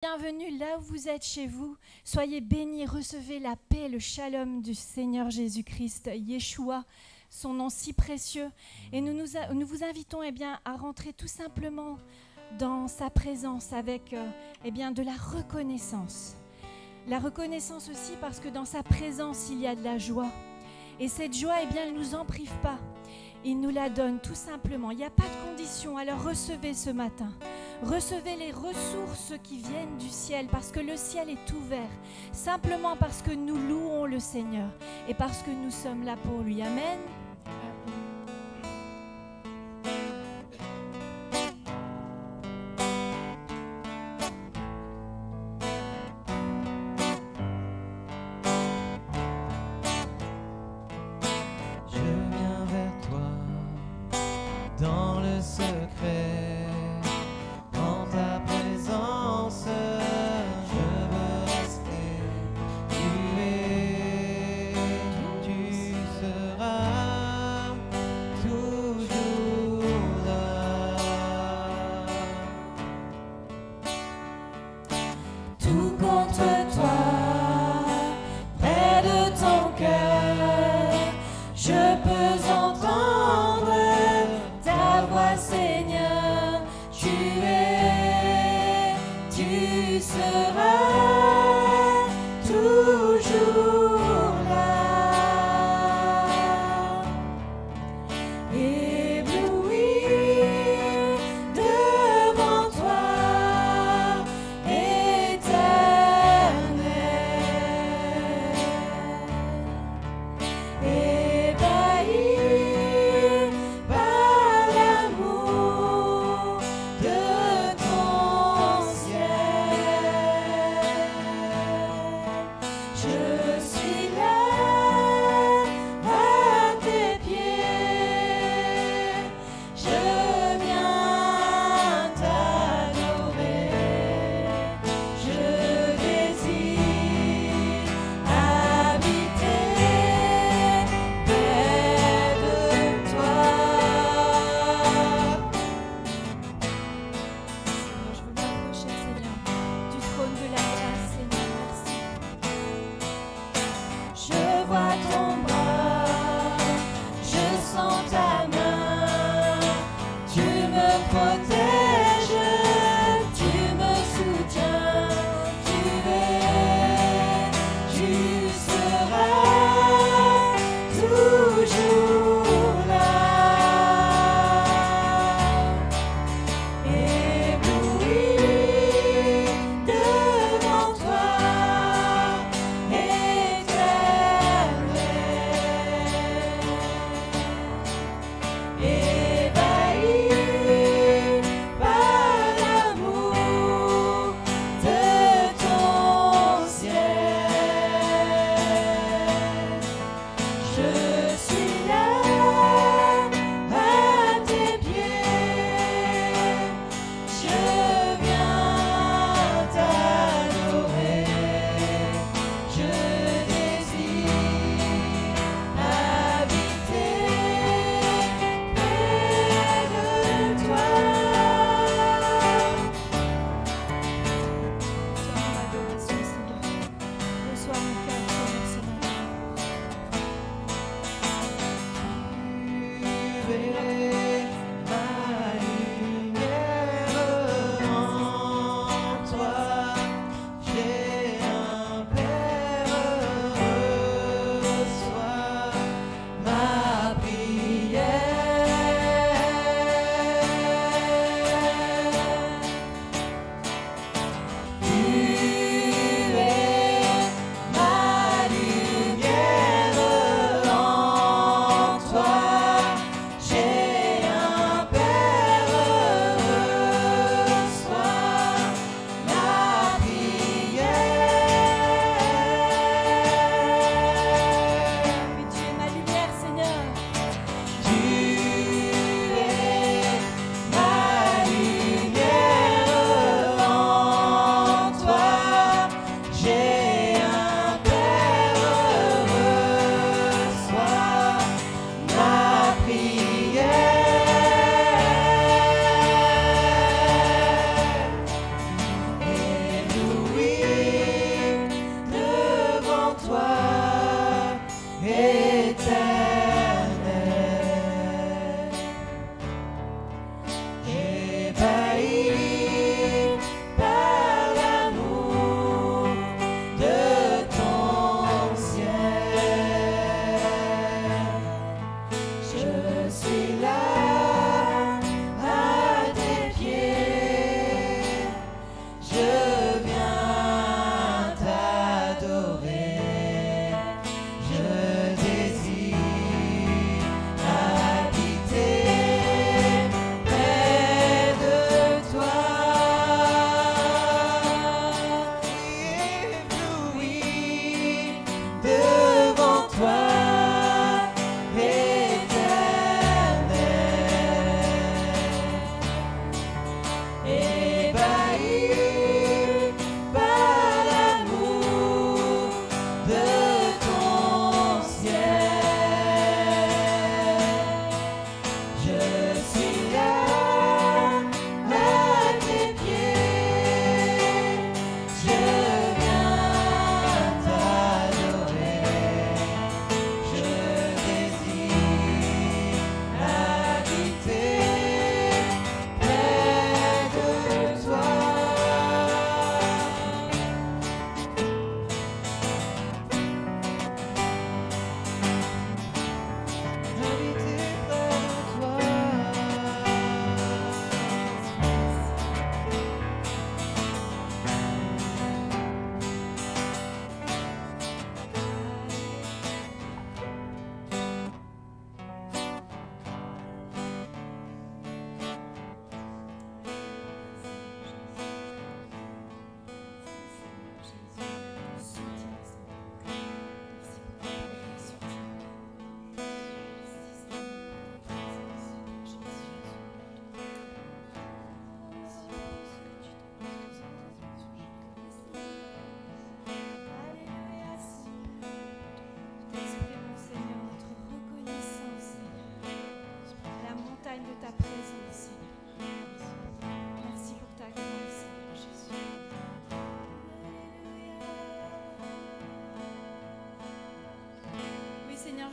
Bienvenue là où vous êtes chez vous. Soyez bénis, recevez la paix, le shalom du Seigneur Jésus-Christ, Yeshua, son nom si précieux. Et nous vous invitons à rentrer tout simplement dans sa présence avec de la reconnaissance. La reconnaissance aussi parce que dans sa présence, il y a de la joie. Et cette joie, elle ne nous en prive pas. Il nous la donne tout simplement. Il n'y a pas de condition. Alors recevez ce matin. Recevez les ressources qui viennent du ciel parce que le ciel est ouvert. Simplement parce que nous louons le Seigneur et parce que nous sommes là pour lui. Amen. De ton ciel.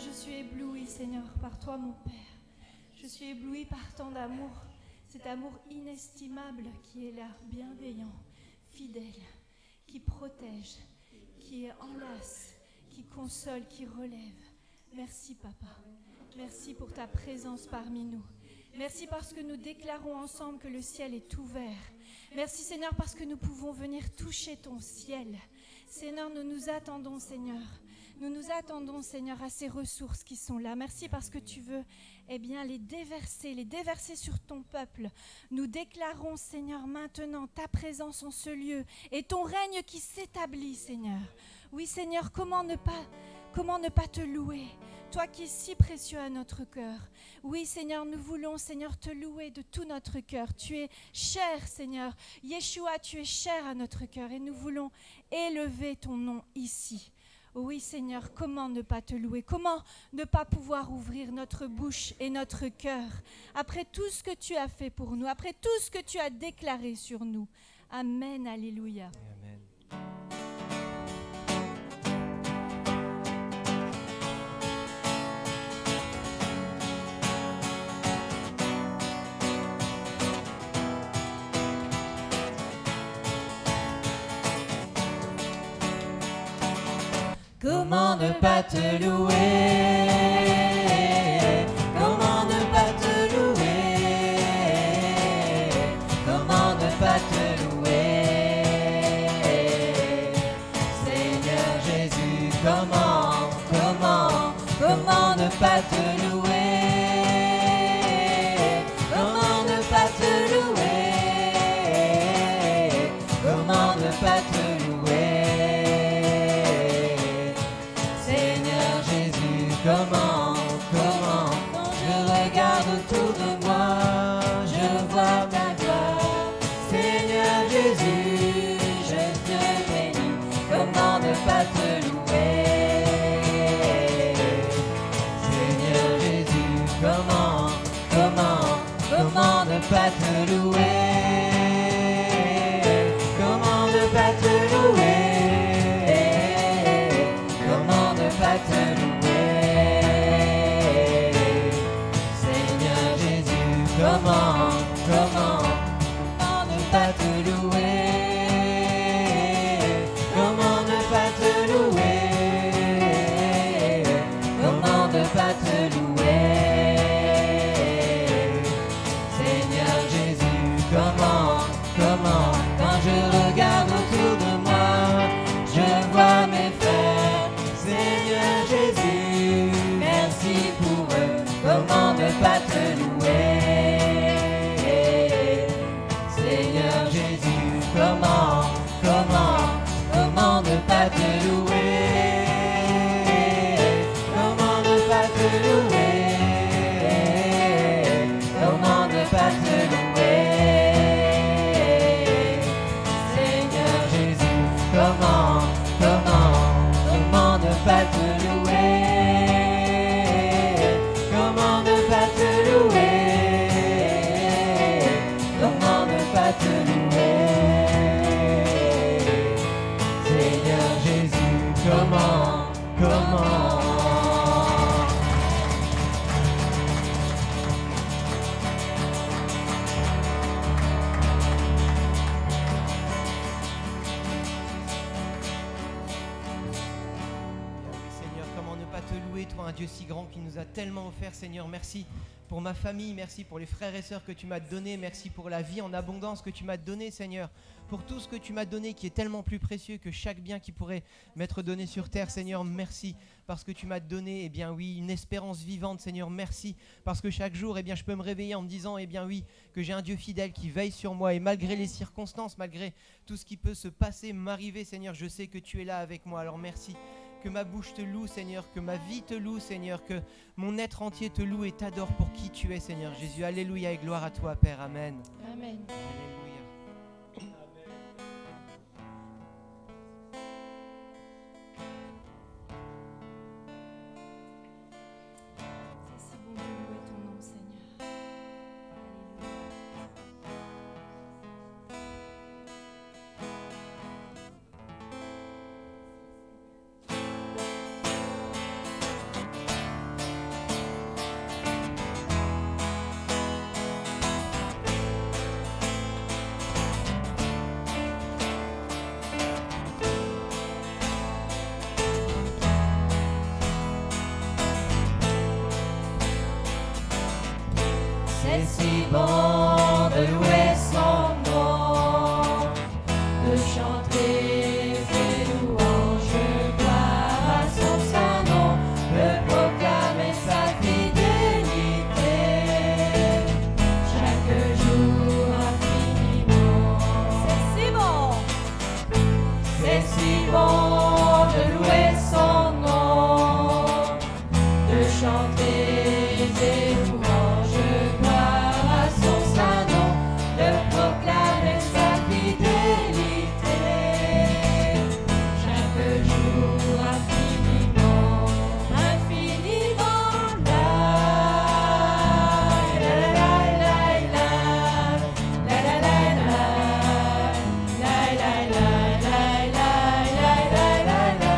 je suis éblouie, Seigneur, par toi, mon Père. Je suis éblouie par tant d'amour, cet amour inestimable qui est là, bienveillant, fidèle, qui protège, qui enlace, qui console, qui relève. Merci, Papa. Merci pour ta présence parmi nous. Merci parce que nous déclarons ensemble que le ciel est ouvert. Merci, Seigneur, parce que nous pouvons venir toucher ton ciel. Seigneur, nous nous attendons, Seigneur. Nous nous attendons, Seigneur, à ces ressources qui sont là. Merci parce que tu veux, les déverser sur ton peuple. Nous déclarons, Seigneur, maintenant ta présence en ce lieu et ton règne qui s'établit, Seigneur. Oui, Seigneur, comment ne pas te louer, toi qui es si précieux à notre cœur. Oui, Seigneur, nous voulons, Seigneur, te louer de tout notre cœur. Tu es cher, Seigneur. Yeshua, tu es cher à notre cœur et nous voulons élever ton nom ici. Oui, Seigneur, comment ne pas te louer? Comment ne pas pouvoir ouvrir notre bouche et notre cœur après tout ce que tu as fait pour nous, après tout ce que tu as déclaré sur nous? Amen, alléluia. Amen. Comment ne pas te louer? Comment ne pas te louer? Comment ne pas te louer? Seigneur Jésus, comment ne pas te louer? Comment ne pas te louer? Comment ne pas te louer? Comment, quand je regarde autour de moi, je vois ta gloire. Seigneur Jésus, je te bénis. Comment ne pas te louer? Seigneur Jésus, comment ne pas te louer? Comment ne pas te louer? Comment ne pas te louer? Comment ne pas te louer? Comment ne pas te louer? Comment ne pas te louer? Seigneur Jésus, comment, quand je regarde autour de moi, je vois mes frères. Seigneur Jésus, merci pour eux. Comment ne pas te louer? Comment ne pas te louer? Comment ne pas te louer? Comment ne pas te louer? Seigneur Jésus, comment ne pas te louer? Comment ne pas te louer? Comment ne pas te louer? Comment ne pas te louer, toi, un Dieu si grand qui nous a tellement offert, Seigneur. Merci pour ma famille, merci pour les frères et sœurs que tu m'as donnés, merci pour la vie en abondance que tu m'as donnée, Seigneur, pour tout ce que tu m'as donné qui est tellement plus précieux que chaque bien qui pourrait m'être donné sur terre, Seigneur. Merci parce que tu m'as donné, une espérance vivante, Seigneur. Merci parce que chaque jour, je peux me réveiller en me disant, que j'ai un Dieu fidèle qui veille sur moi, et malgré les circonstances, malgré tout ce qui peut se passer, m'arriver, Seigneur, je sais que tu es là avec moi. Alors merci. Que ma bouche te loue, Seigneur, que ma vie te loue, Seigneur, que mon être entier te loue et t'adore pour qui tu es, Seigneur Jésus. Alléluia et gloire à toi, Père. Amen. Amen. Alléluia. C'est si bon de louer ton nom, Seigneur. Alléluia. si bon de louer son nom, de chanter ses louanges, gloire à son saint nom, de proclamer sa fidélité, chaque jour infiniment. C'est si bon. C'est si bon de louer son nom, de chanter des louanges, gloire à son saint nom, de proclamer sa fidélité, chaque jour infiniment, infiniment. La la la la la la la la la la la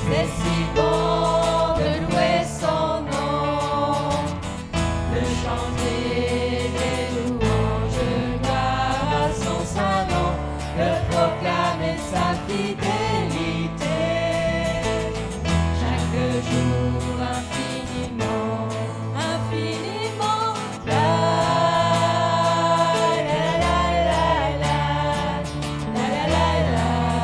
c'est si bon de louer son nom, de chanter des louanges, gloire à son saint nom, de proclamer sa fidélité, chaque jour infiniment, infiniment. La la la la la la la la la la la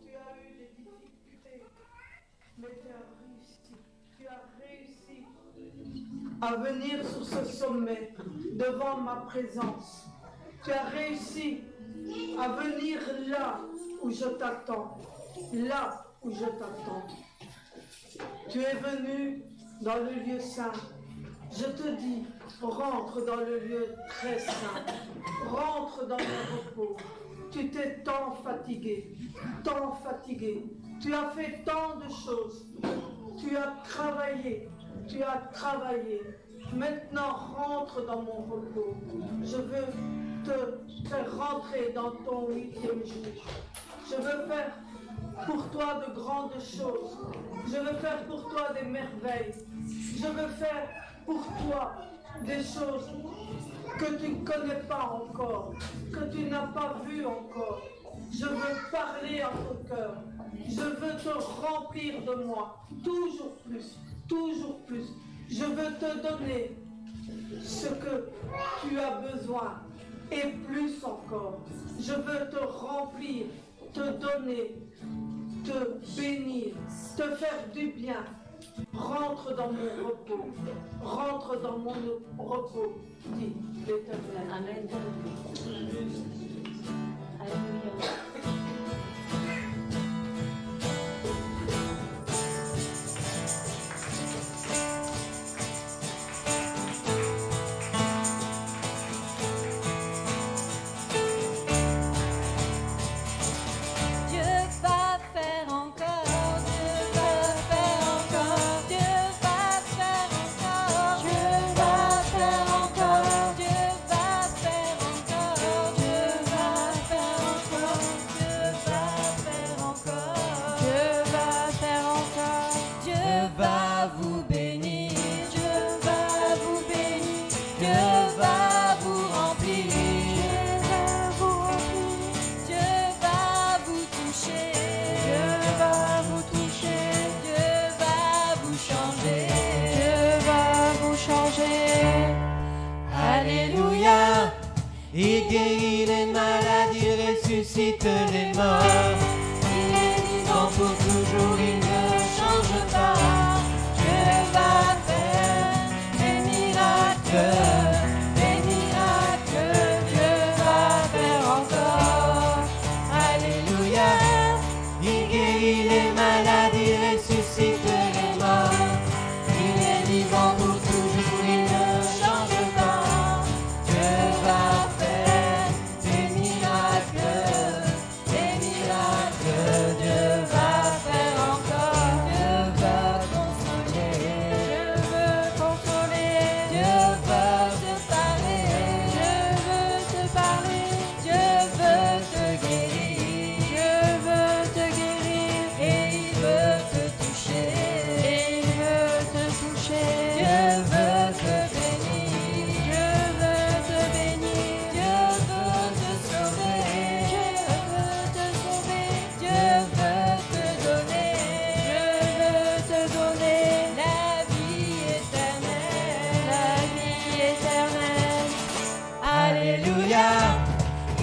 Tu as eu des difficultés, mais tu as réussi à venir sur ce sommet devant ma présence. Tu as réussi à venir là où je t'attends, là où je t'attends. Tu es venu dans le lieu saint. Je te dis, rentre dans le lieu très saint, rentre dans le repos. Tu t'es tant fatigué, tant fatigué. Tu as fait tant de choses. Tu as travaillé, tu as travaillé. Maintenant, rentre dans mon repos. Je veux te faire rentrer dans ton 8e jour. Je veux faire pour toi de grandes choses. Je veux faire pour toi des merveilles. Je veux faire pour toi des choses que tu ne connais pas encore, que tu n'as pas vu encore. Je veux parler à ton cœur. Je veux te remplir de moi, toujours plus, toujours plus. Je veux te donner ce que tu as besoin et plus encore. Je veux te remplir, te donner, te bénir, te faire du bien. Rentre dans mon repos, rentre dans mon repos, dit l'Éternel. Amen. Alléluia. Il guérit les maladies, ressuscite les morts. Il est vivant pour toujours, il ne change pas. Dieu va faire des miracles, Dieu va faire encore. Alléluia. Il guérit les maladies.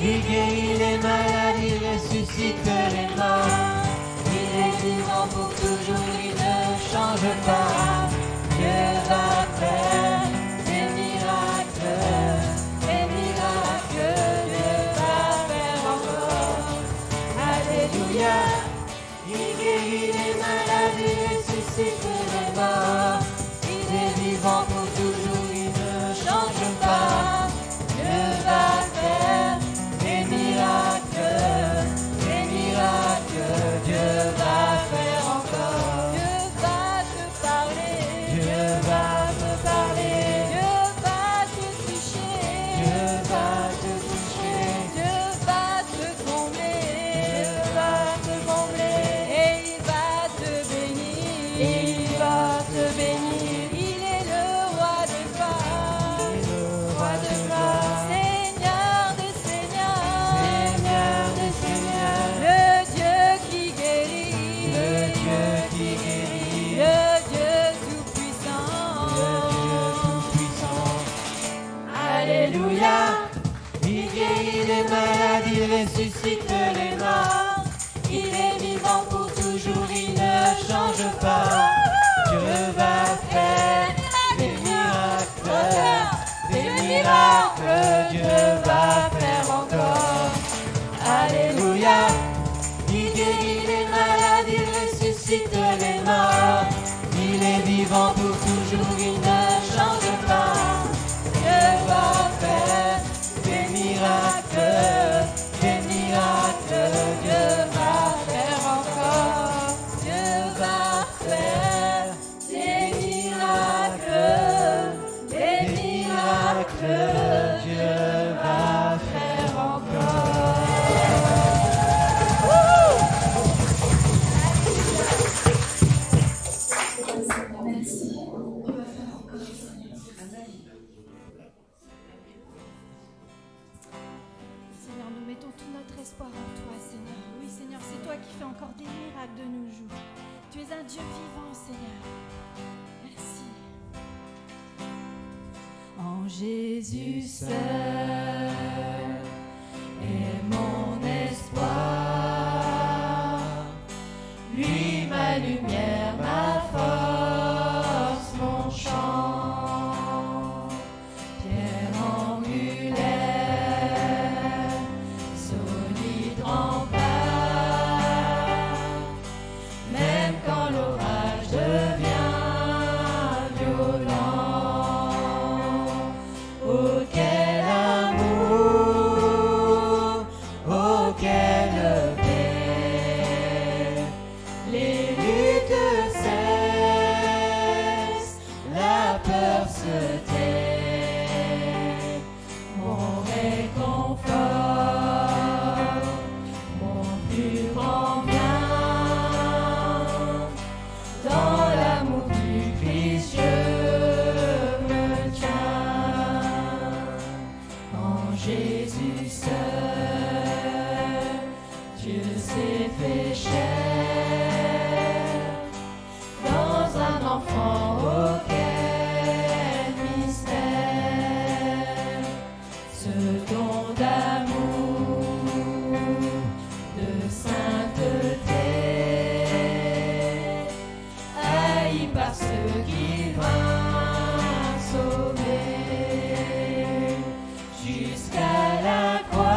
Il guérit les malades, il ressuscite les morts. Il est vivant pour toujours, il ne change pas. Dieu va faire des miracles, Dieu va faire encore. Alléluia. Il guérit les malades, il ressuscite les morts. Il est vivant pour toujours, il ne change pas. Dieu va faire des miracles, Dieu va faire encore. Dieu va te parler, Dieu va te parler, Dieu va te toucher, Dieu va te toucher, Dieu va te combler, Dieu va te combler, et il va te bénir, il va te bénir. Il est le roi de gloire, le roi de gloire, Seigneur des seigneurs, Seigneur des seigneurs, le Dieu qui guérit, le Dieu qui guérit, le Dieu tout-puissant, le Dieu tout-puissant. Alléluia. Il guérit les malades, il ressuscite les morts. Il est vivant pour toujours, il ne change pas. Dieu va faire des miracles, Dieu va faire encore. Alléluia. Il guérit les malades, il ressuscite les morts. Il est vivant pour toujours, il ne change pas. Dieu va faire des miracles, Dieu va faire encore. Dieu va faire des miracles, Dieu va faire encore. Seigneur, nous mettons tout notre espoir en toi, Seigneur. Oui, Seigneur, c'est toi qui fais encore des miracles de nos jours. Tu es un Dieu vivant, Seigneur. Merci. En Jésus seul est mon espoir, lui ma lumière, ma force, mon chant, pierre angulaire, solide rempart, même quand l'orage devient violent. Oh quel amour, oh quelle paix, les luttes cessent, la peur se tait, mon réconfort, mon plus grand bien, dans l'amour du Christ je me tiens. En Jésus seul, Dieu s'est fait chair, dans un enfant auquel mystère, ce don d'amour, de sainteté, haï par ceux qu'il vint sauver, jusqu'à la croix.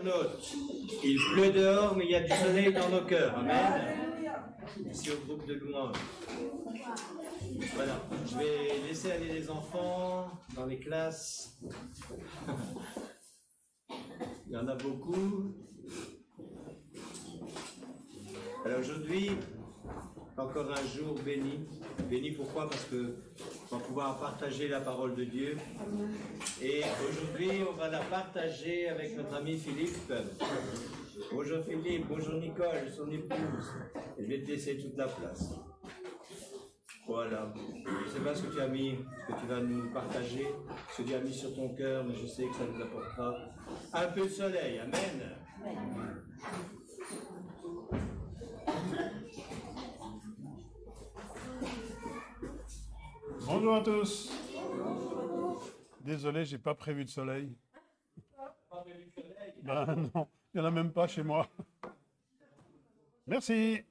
internautes, il pleut dehors, mais il y a du soleil dans nos cœurs. Amen. Merci au groupe de louanges. Voilà, je vais laisser aller les enfants dans les classes. Il y en a beaucoup. Alors aujourd'hui, encore un jour béni. Béni pourquoi? Parce que on va pouvoir partager la parole de Dieu. Et aujourd'hui, on va la partager avec notre ami Philippe. Bonjour Philippe, bonjour Nicole, son épouse. Et je vais te laisser toute la place. Voilà. Je ne sais pas ce que tu as mis, ce que tu vas nous partager, ce que tu as mis sur ton cœur, mais je sais que ça nous apportera un peu de soleil. Amen. Bonjour à tous. Désolé, j'ai pas prévu de soleil. Ben non, il n'y en a même pas chez moi. Merci.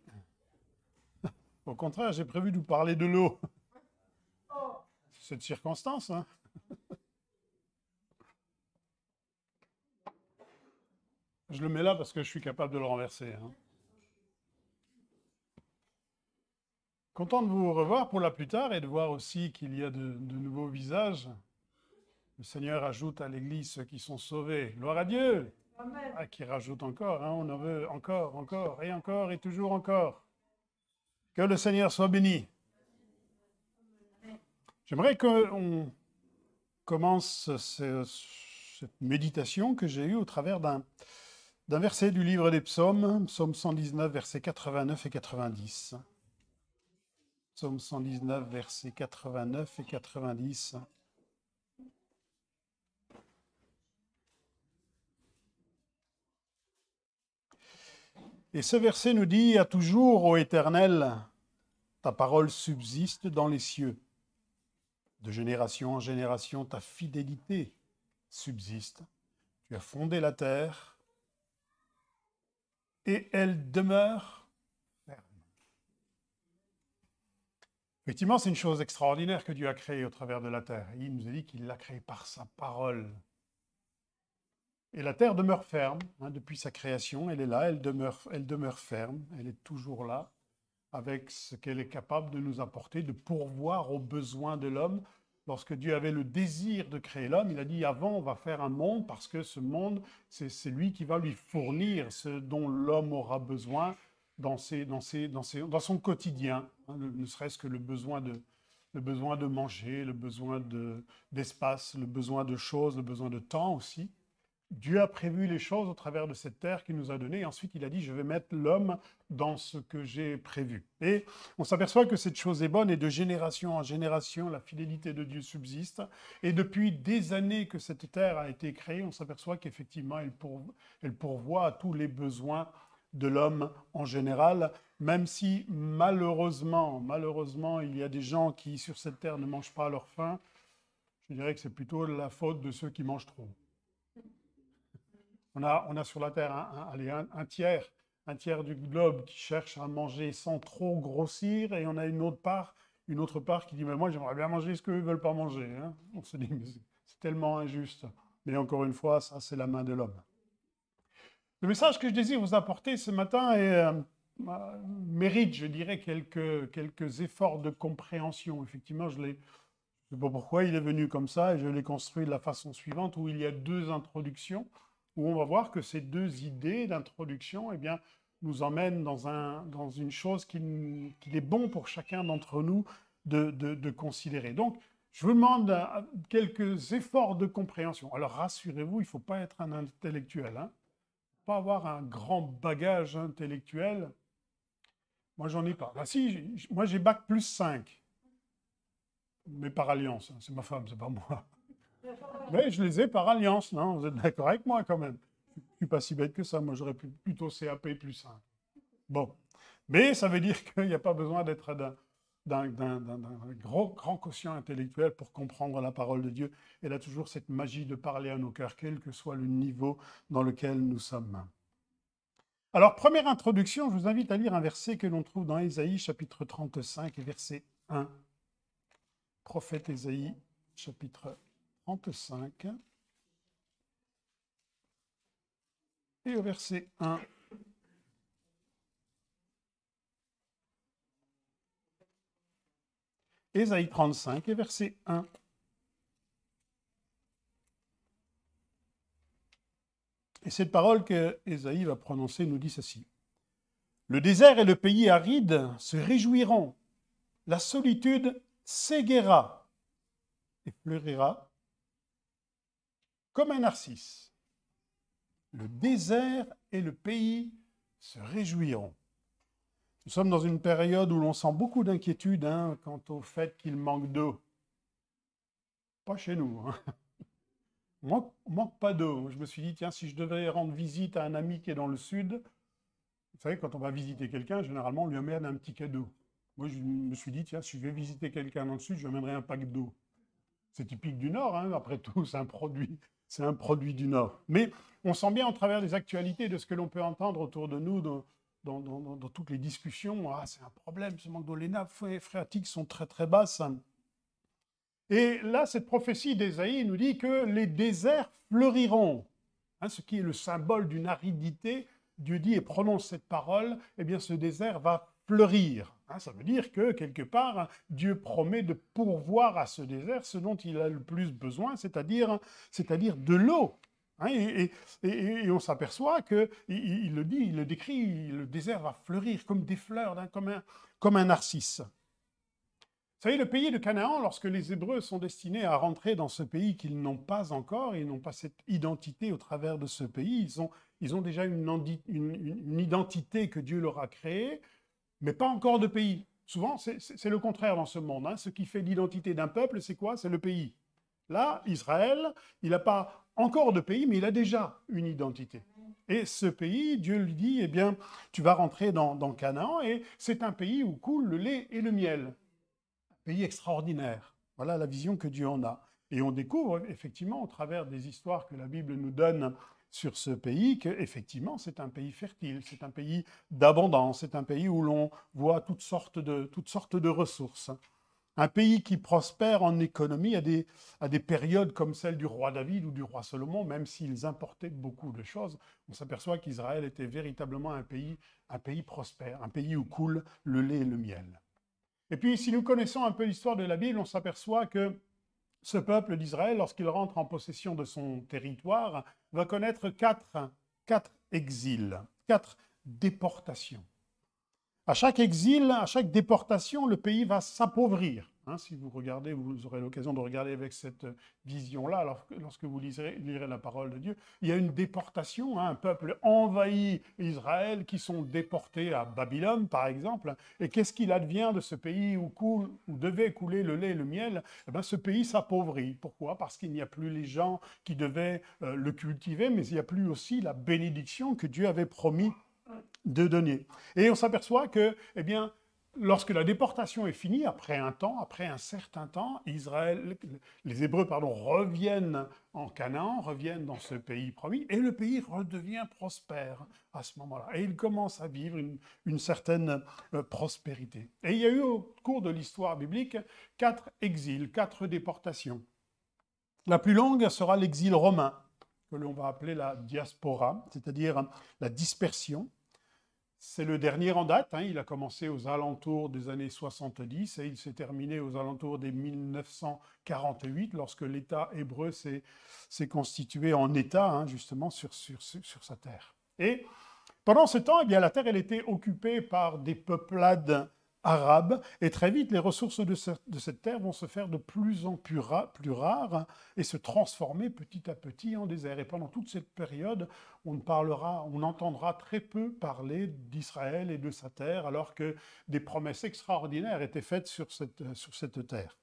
Au contraire, j'ai prévu de vous parler de l'eau. Cette circonstance, hein. Je le mets là parce que je suis capable de le renverser, hein. Content de vous revoir pour la plus tard et de voir aussi qu'il y a de nouveaux visages. Le Seigneur ajoute à l'Église ceux qui sont sauvés. Gloire à Dieu. Amen. Ah, qui rajoute encore, hein, on en veut encore et toujours encore. Que le Seigneur soit béni. J'aimerais qu'on commence cette méditation que j'ai eue au travers d'un verset du livre des psaumes, psaume 119, versets 89 et 90. Psaume 119, versets 89 et 90. Et ce verset nous dit « À toujours, ô Éternel, ta parole subsiste dans les cieux. De génération en génération, ta fidélité subsiste. Tu as fondé la terre et elle demeure ferme. » Effectivement, c'est une chose extraordinaire que Dieu a créée au travers de la terre. Il nous a dit qu'il l'a créée par sa parole. Et la terre demeure ferme, hein, depuis sa création, elle est là, elle demeure ferme, elle est toujours là, avec ce qu'elle est capable de nous apporter, de pourvoir aux besoins de l'homme. Lorsque Dieu avait le désir de créer l'homme, il a dit avant on va faire un monde parce que ce monde, c'est lui qui va lui fournir ce dont l'homme aura besoin dans son quotidien, hein, ne serait-ce que le besoin de manger, le besoin d'espace, le besoin de choses, le besoin de temps aussi. Dieu a prévu les choses au travers de cette terre qu'il nous a donnée. Et ensuite, il a dit, je vais mettre l'homme dans ce que j'ai prévu. Et on s'aperçoit que cette chose est bonne et de génération en génération, la fidélité de Dieu subsiste. Et depuis des années que cette terre a été créée, on s'aperçoit qu'effectivement, elle pourvoit à tous les besoins de l'homme en général, même si malheureusement, il y a des gens qui, sur cette terre, ne mangent pas à leur faim. Je dirais que c'est plutôt la faute de ceux qui mangent trop. On a sur la Terre un tiers du globe qui cherche à manger sans trop grossir, et on a une autre part qui dit « mais moi j'aimerais bien manger ce qu'eux ne veulent pas manger hein. ». On se dit « mais c'est tellement injuste ». Mais encore une fois, ça c'est la main de l'homme. Le message que je désire vous apporter ce matin mérite, je dirais, quelques efforts de compréhension. Effectivement, je ne sais pas pourquoi il est venu comme ça, et je l'ai construit de la façon suivante, où il y a deux introductions, où on va voir que ces deux idées d'introduction, eh bien, nous emmènent dans une chose qu'il est bon pour chacun d'entre nous de considérer. Donc, je vous demande quelques efforts de compréhension. Alors, rassurez-vous, il ne faut pas être un intellectuel, hein. Pas avoir un grand bagage intellectuel. Moi, j'en ai pas. Ah, si, moi, j'ai bac plus 5. Mais par alliance, hein. C'est ma femme, c'est pas moi. Mais je les ai par alliance, non? Vous êtes d'accord avec moi quand même? Je ne suis pas si bête que ça, moi j'aurais plutôt CAP plus 5. Bon, mais ça veut dire qu'il n'y a pas besoin d'être d'un grand quotient intellectuel pour comprendre la parole de Dieu. Elle a toujours cette magie de parler à nos cœurs, quel que soit le niveau dans lequel nous sommes. Alors, première introduction, je vous invite à lire un verset que l'on trouve dans Ésaïe, chapitre 35, et verset 1. Prophète Ésaïe, chapitre 35. et au verset 1. Ésaïe 35 et verset 1. Et cette parole que Ésaïe va prononcer nous dit ceci. Le désert et le pays aride se réjouiront. La solitude s'égaiera et fleurira comme un narcisse. Le désert et le pays se réjouiront. Nous sommes dans une période où l'on sent beaucoup d'inquiétude quant au fait qu'il manque d'eau. Pas chez nous. On manque pas d'eau. Je me suis dit, tiens, si je devais rendre visite à un ami qui est dans le sud, vous savez, quand on va visiter quelqu'un, généralement, on lui amène un petit cadeau. Moi, je me suis dit, tiens, si je vais visiter quelqu'un dans le sud, je lui amènerai un pack d'eau. C'est typique du Nord, après tout, c'est un produit du Nord. Mais on sent bien, au travers des actualités, de ce que l'on peut entendre autour de nous, dans toutes les discussions, c'est un problème, ce manque d'eau. Les nappes phréatiques sont très, très basses. Et là, cette prophétie d'Ésaïe nous dit que les déserts fleuriront. Ce qui est le symbole d'une aridité, Dieu dit et prononce cette parole, eh bien ce désert va fleurir. Ça veut dire que, quelque part, Dieu promet de pourvoir à ce désert ce dont il a le plus besoin, c'est-à-dire de l'eau. Et on s'aperçoit qu'il le dit, il le décrit, le désert va fleurir comme des fleurs, comme un narcisse. Vous savez, le pays de Canaan, lorsque les Hébreux sont destinés à rentrer dans ce pays qu'ils n'ont pas encore, ils n'ont pas cette identité au travers de ce pays, ils ont déjà une identité que Dieu leur a créée, mais pas encore de pays. Souvent, c'est le contraire dans ce monde. Ce qui fait l'identité d'un peuple, c'est quoi? C'est le pays. Là, Israël, il n'a pas encore de pays, mais il a déjà une identité. Et ce pays, Dieu lui dit, eh bien, tu vas rentrer dans Canaan, et c'est un pays où coule le lait et le miel. Pays extraordinaire. Voilà la vision que Dieu en a. Et on découvre effectivement au travers des histoires que la Bible nous donne sur ce pays qu'effectivement c'est un pays fertile, c'est un pays d'abondance, c'est un pays où l'on voit toutes sortes de ressources. Un pays qui prospère en économie à des périodes comme celle du roi David ou du roi Salomon, même s'ils importaient beaucoup de choses, on s'aperçoit qu'Israël était véritablement un pays prospère, un pays où coule le lait et le miel. Et puis, si nous connaissons un peu l'histoire de la Bible, on s'aperçoit que ce peuple d'Israël, lorsqu'il rentre en possession de son territoire, va connaître quatre exils, 4 déportations. À chaque exil, à chaque déportation, le pays va s'appauvrir. Si vous regardez, vous aurez l'occasion de regarder avec cette vision-là, lorsque vous lirez la parole de Dieu, il y a une déportation, un peuple envahit Israël qui sont déportés à Babylone, par exemple. Et qu'est-ce qu'il advient de ce pays où devait couler le lait et le miel? Ce pays s'appauvrit. Pourquoi? Parce qu'il n'y a plus les gens qui devaient le cultiver, mais il n'y a plus aussi la bénédiction que Dieu avait promis de donner. Et on s'aperçoit que, lorsque la déportation est finie, après un certain temps, les Hébreux reviennent en Canaan, reviennent dans ce pays promis, et le pays redevient prospère à ce moment-là. Et ils commencent à vivre une certaine prospérité. Et il y a eu au cours de l'histoire biblique 4 exils, 4 déportations. La plus longue sera l'exil romain, que l'on va appeler la diaspora, c'est-à-dire la dispersion. C'est le dernier en date, il a commencé aux alentours des années 70 et il s'est terminé aux alentours des 1948 lorsque l'État hébreu s'est constitué en État justement sur sa terre. Et pendant ce temps, la terre elle était occupée par des peuplades arabes et très vite les ressources de cette terre vont se faire de plus en plus rares et se transformer petit à petit en désert. Et pendant toute cette période, on entendra très peu parler d'Israël et de sa terre, alors que des promesses extraordinaires étaient faites sur cette terre.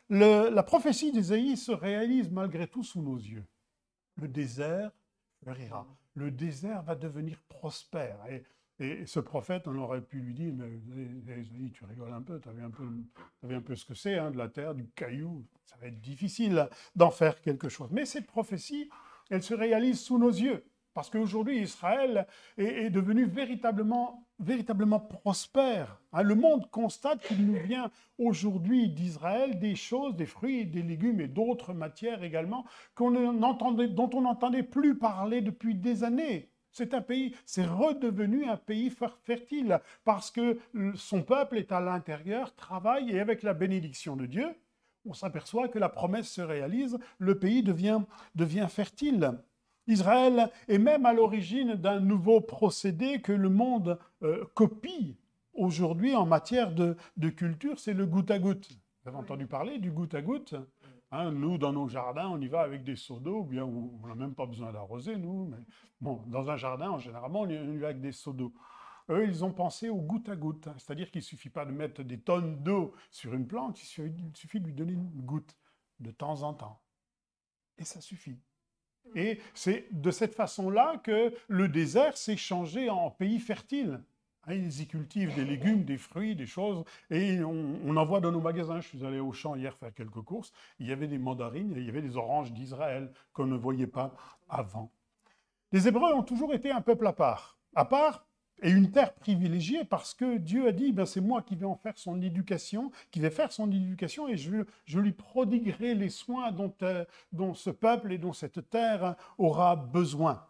La prophétie d'Ésaïe se réalise malgré tout sous nos yeux. Le désert fleurira. Le désert va devenir prospère. Et ce prophète, on aurait pu lui dire, mais Ésaïe, tu rigoles un peu, tu avais un peu ce que c'est, de la terre, du caillou, ça va être difficile d'en faire quelque chose. Mais cette prophétie, elle se réalise sous nos yeux, parce qu'aujourd'hui, Israël est devenu véritablement prospère. Le monde constate qu'il nous vient aujourd'hui d'Israël des choses, des fruits, des légumes et d'autres matières également, dont on n'entendait plus parler depuis des années. C'est un pays, c'est redevenu un pays fertile parce que son peuple est à l'intérieur, travaille, et avec la bénédiction de Dieu, on s'aperçoit que la promesse se réalise, le pays devient fertile. Israël est même à l'origine d'un nouveau procédé que le monde copie aujourd'hui en matière de culture, c'est le goutte à goutte. Vous avez entendu parler du goutte à goutte? Hein, nous, dans nos jardins, on y va avec des seaux d'eau, bien on n'a même pas besoin d'arroser, nous. Mais bon, dans un jardin, généralement, on y va avec des seaux d'eau. Eux, ils ont pensé au goutte à goutte, hein, c'est-à-dire qu'il ne suffit pas de mettre des tonnes d'eau sur une plante, il suffit de lui donner une goutte de temps en temps. Et ça suffit. Et c'est de cette façon-là que le désert s'est changé en pays fertile. Ils y cultivent des légumes, des fruits, des choses, et on en voit dans nos magasins. Je suis allé au champ hier faire quelques courses, il y avait des mandarines, et il y avait des oranges d'Israël qu'on ne voyait pas avant. Les Hébreux ont toujours été un peuple à part et une terre privilégiée parce que Dieu a dit, c'est moi qui vais en faire son éducation, qui vais faire son éducation, et je lui prodiguerai les soins dont ce peuple et dont cette terre aura besoin.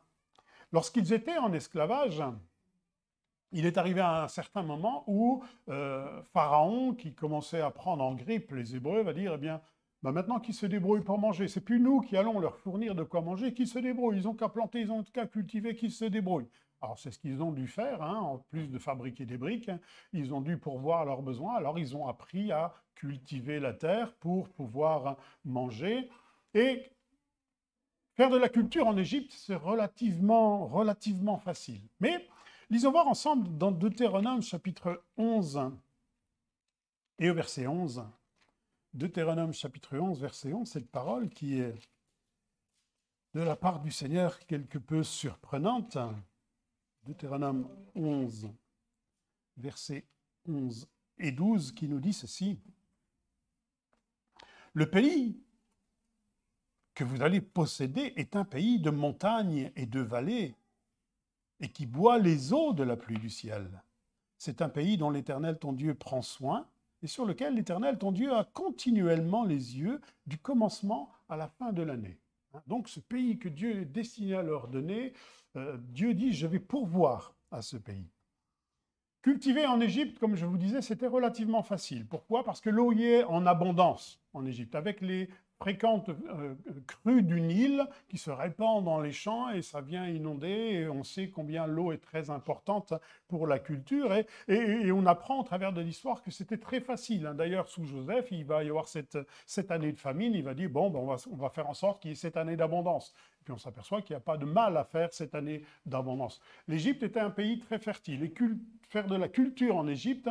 Lorsqu'ils étaient en esclavage, il est arrivé à un certain moment où Pharaon, qui commençait à prendre en grippe les Hébreux, va dire, maintenant qu'ils se débrouillent pour manger, c'est plus nous qui allons leur fournir de quoi manger, qu'ils se débrouillent, ils n'ont qu'à planter, ils n'ont qu'à cultiver, qu'ils se débrouillent. Alors c'est ce qu'ils ont dû faire, hein, en plus de fabriquer des briques, hein, ils ont dû pourvoir leurs besoins, alors ils ont appris à cultiver la terre pour pouvoir manger. Et faire de la culture en Égypte, c'est relativement facile. Mais lisons voir ensemble dans Deutéronome chapitre 11 et au verset 11. Deutéronome chapitre 11, verset 11, cette parole qui est de la part du Seigneur quelque peu surprenante. Deutéronome 11, versets 11 et 12, qui nous dit ceci. Le pays que vous allez posséder est un pays de montagnes et de vallées, et qui boit les eaux de la pluie du ciel. C'est un pays dont l'Éternel ton Dieu prend soin, et sur lequel l'Éternel ton Dieu a continuellement les yeux du commencement à la fin de l'année. Donc ce pays que Dieu est destiné à leur donner, Dieu dit, je vais pourvoir à ce pays. Cultiver en Égypte, comme je vous disais, c'était relativement facile. Pourquoi? Parce que l'eau y est en abondance en Égypte, avec les fréquentes crues du Nil qui se répandent dans les champs et ça vient inonder. Et on sait combien l'eau est très importante pour la culture. Et on apprend au travers de l'histoire que c'était très facile. D'ailleurs, sous Joseph, il va y avoir cette année de famine. Il va dire, on va faire en sorte qu'il y ait cette année d'abondance. Et puis on s'aperçoit qu'il n'y a pas de mal à faire cette année d'abondance. L'Égypte était un pays très fertile. Et faire de la culture en Égypte,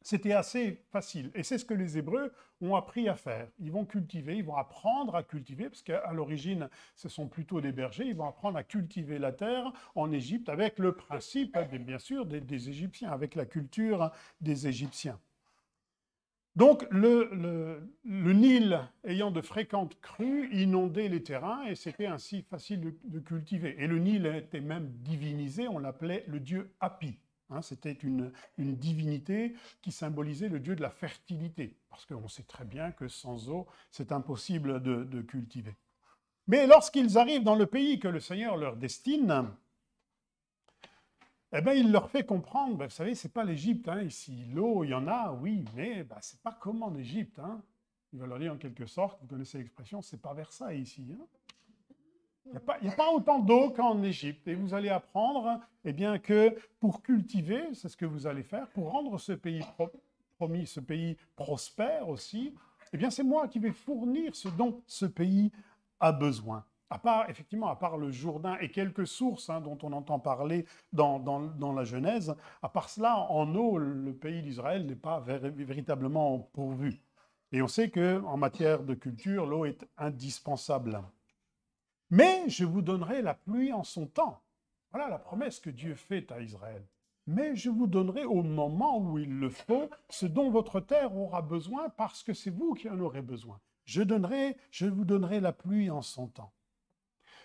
c'était assez facile. Et c'est ce que les Hébreux ont appris à faire. Ils vont cultiver, ils vont apprendre à cultiver, parce qu'à l'origine, ce sont plutôt des bergers. Ils vont apprendre à cultiver la terre en Égypte avec le principe, bien sûr, des Égyptiens, avec la culture des Égyptiens. Donc, le Nil ayant de fréquentes crues, inondait les terrains et c'était ainsi facile de cultiver. Et le Nil était même divinisé, on l'appelait le dieu Hapi. C'était une divinité qui symbolisait le dieu de la fertilité, parce qu'on sait très bien que sans eau, c'est impossible de cultiver. Mais lorsqu'ils arrivent dans le pays que le Seigneur leur destine, il leur fait comprendre, vous savez, ce n'est pas l'Égypte, ici, l'eau, il y en a, oui, mais ce n'est pas comme en Égypte. Il va leur dire en quelque sorte, vous connaissez l'expression, c'est pas Versailles ici. Il n'y a pas autant d'eau qu'en Égypte. Et vous allez apprendre que pour cultiver, c'est ce que vous allez faire, pour rendre ce pays promis, ce pays prospère aussi, c'est moi qui vais fournir ce dont ce pays a besoin. À part le Jourdain et quelques sources dont on entend parler dans la Genèse, à part cela, en eau, le pays d'Israël n'est pas véritablement pourvu. Et on sait qu'en matière de culture, l'eau est indispensable. Mais je vous donnerai la pluie en son temps. Voilà la promesse que Dieu fait à Israël. Mais je vous donnerai au moment où il le faut ce dont votre terre aura besoin parce que c'est vous qui en aurez besoin. Je vous donnerai la pluie en son temps.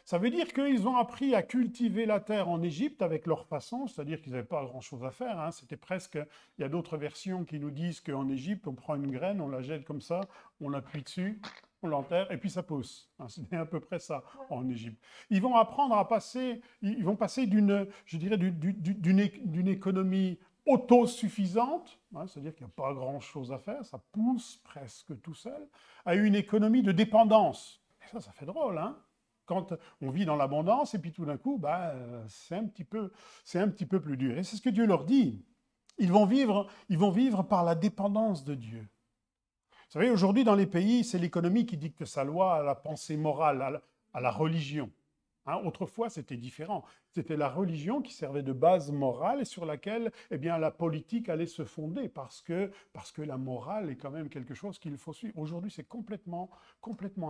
Ça veut dire qu'ils ont appris à cultiver la terre en Égypte avec leur façon, c'est-à-dire qu'ils n'avaient pas grand-chose à faire. C'était presque... Il y a d'autres versions qui nous disent qu'en Égypte, on prend une graine, on la jette comme ça, on appuie dessus, on l'enterre, et puis ça pousse. Hein, c'est à peu près ça en Égypte. Ils vont apprendre à passer, ils vont passer d'une, je dirais, d'une économie autosuffisante, hein, c'est-à-dire qu'il n'y a pas grand-chose à faire, ça pousse presque tout seul, à une économie de dépendance. Et ça fait drôle, hein? Quand on vit dans l'abondance, et puis tout d'un coup, c'est un petit peu plus dur. Et c'est ce que Dieu leur dit. Ils vont vivre par la dépendance de Dieu. Vous savez, aujourd'hui, dans les pays, c'est l'économie qui dicte sa loi à la pensée morale, à la religion. Hein, autrefois, c'était différent. C'était la religion qui servait de base morale et sur laquelle la politique allait se fonder parce que la morale est quand même quelque chose qu'il faut suivre. Aujourd'hui, c'est complètement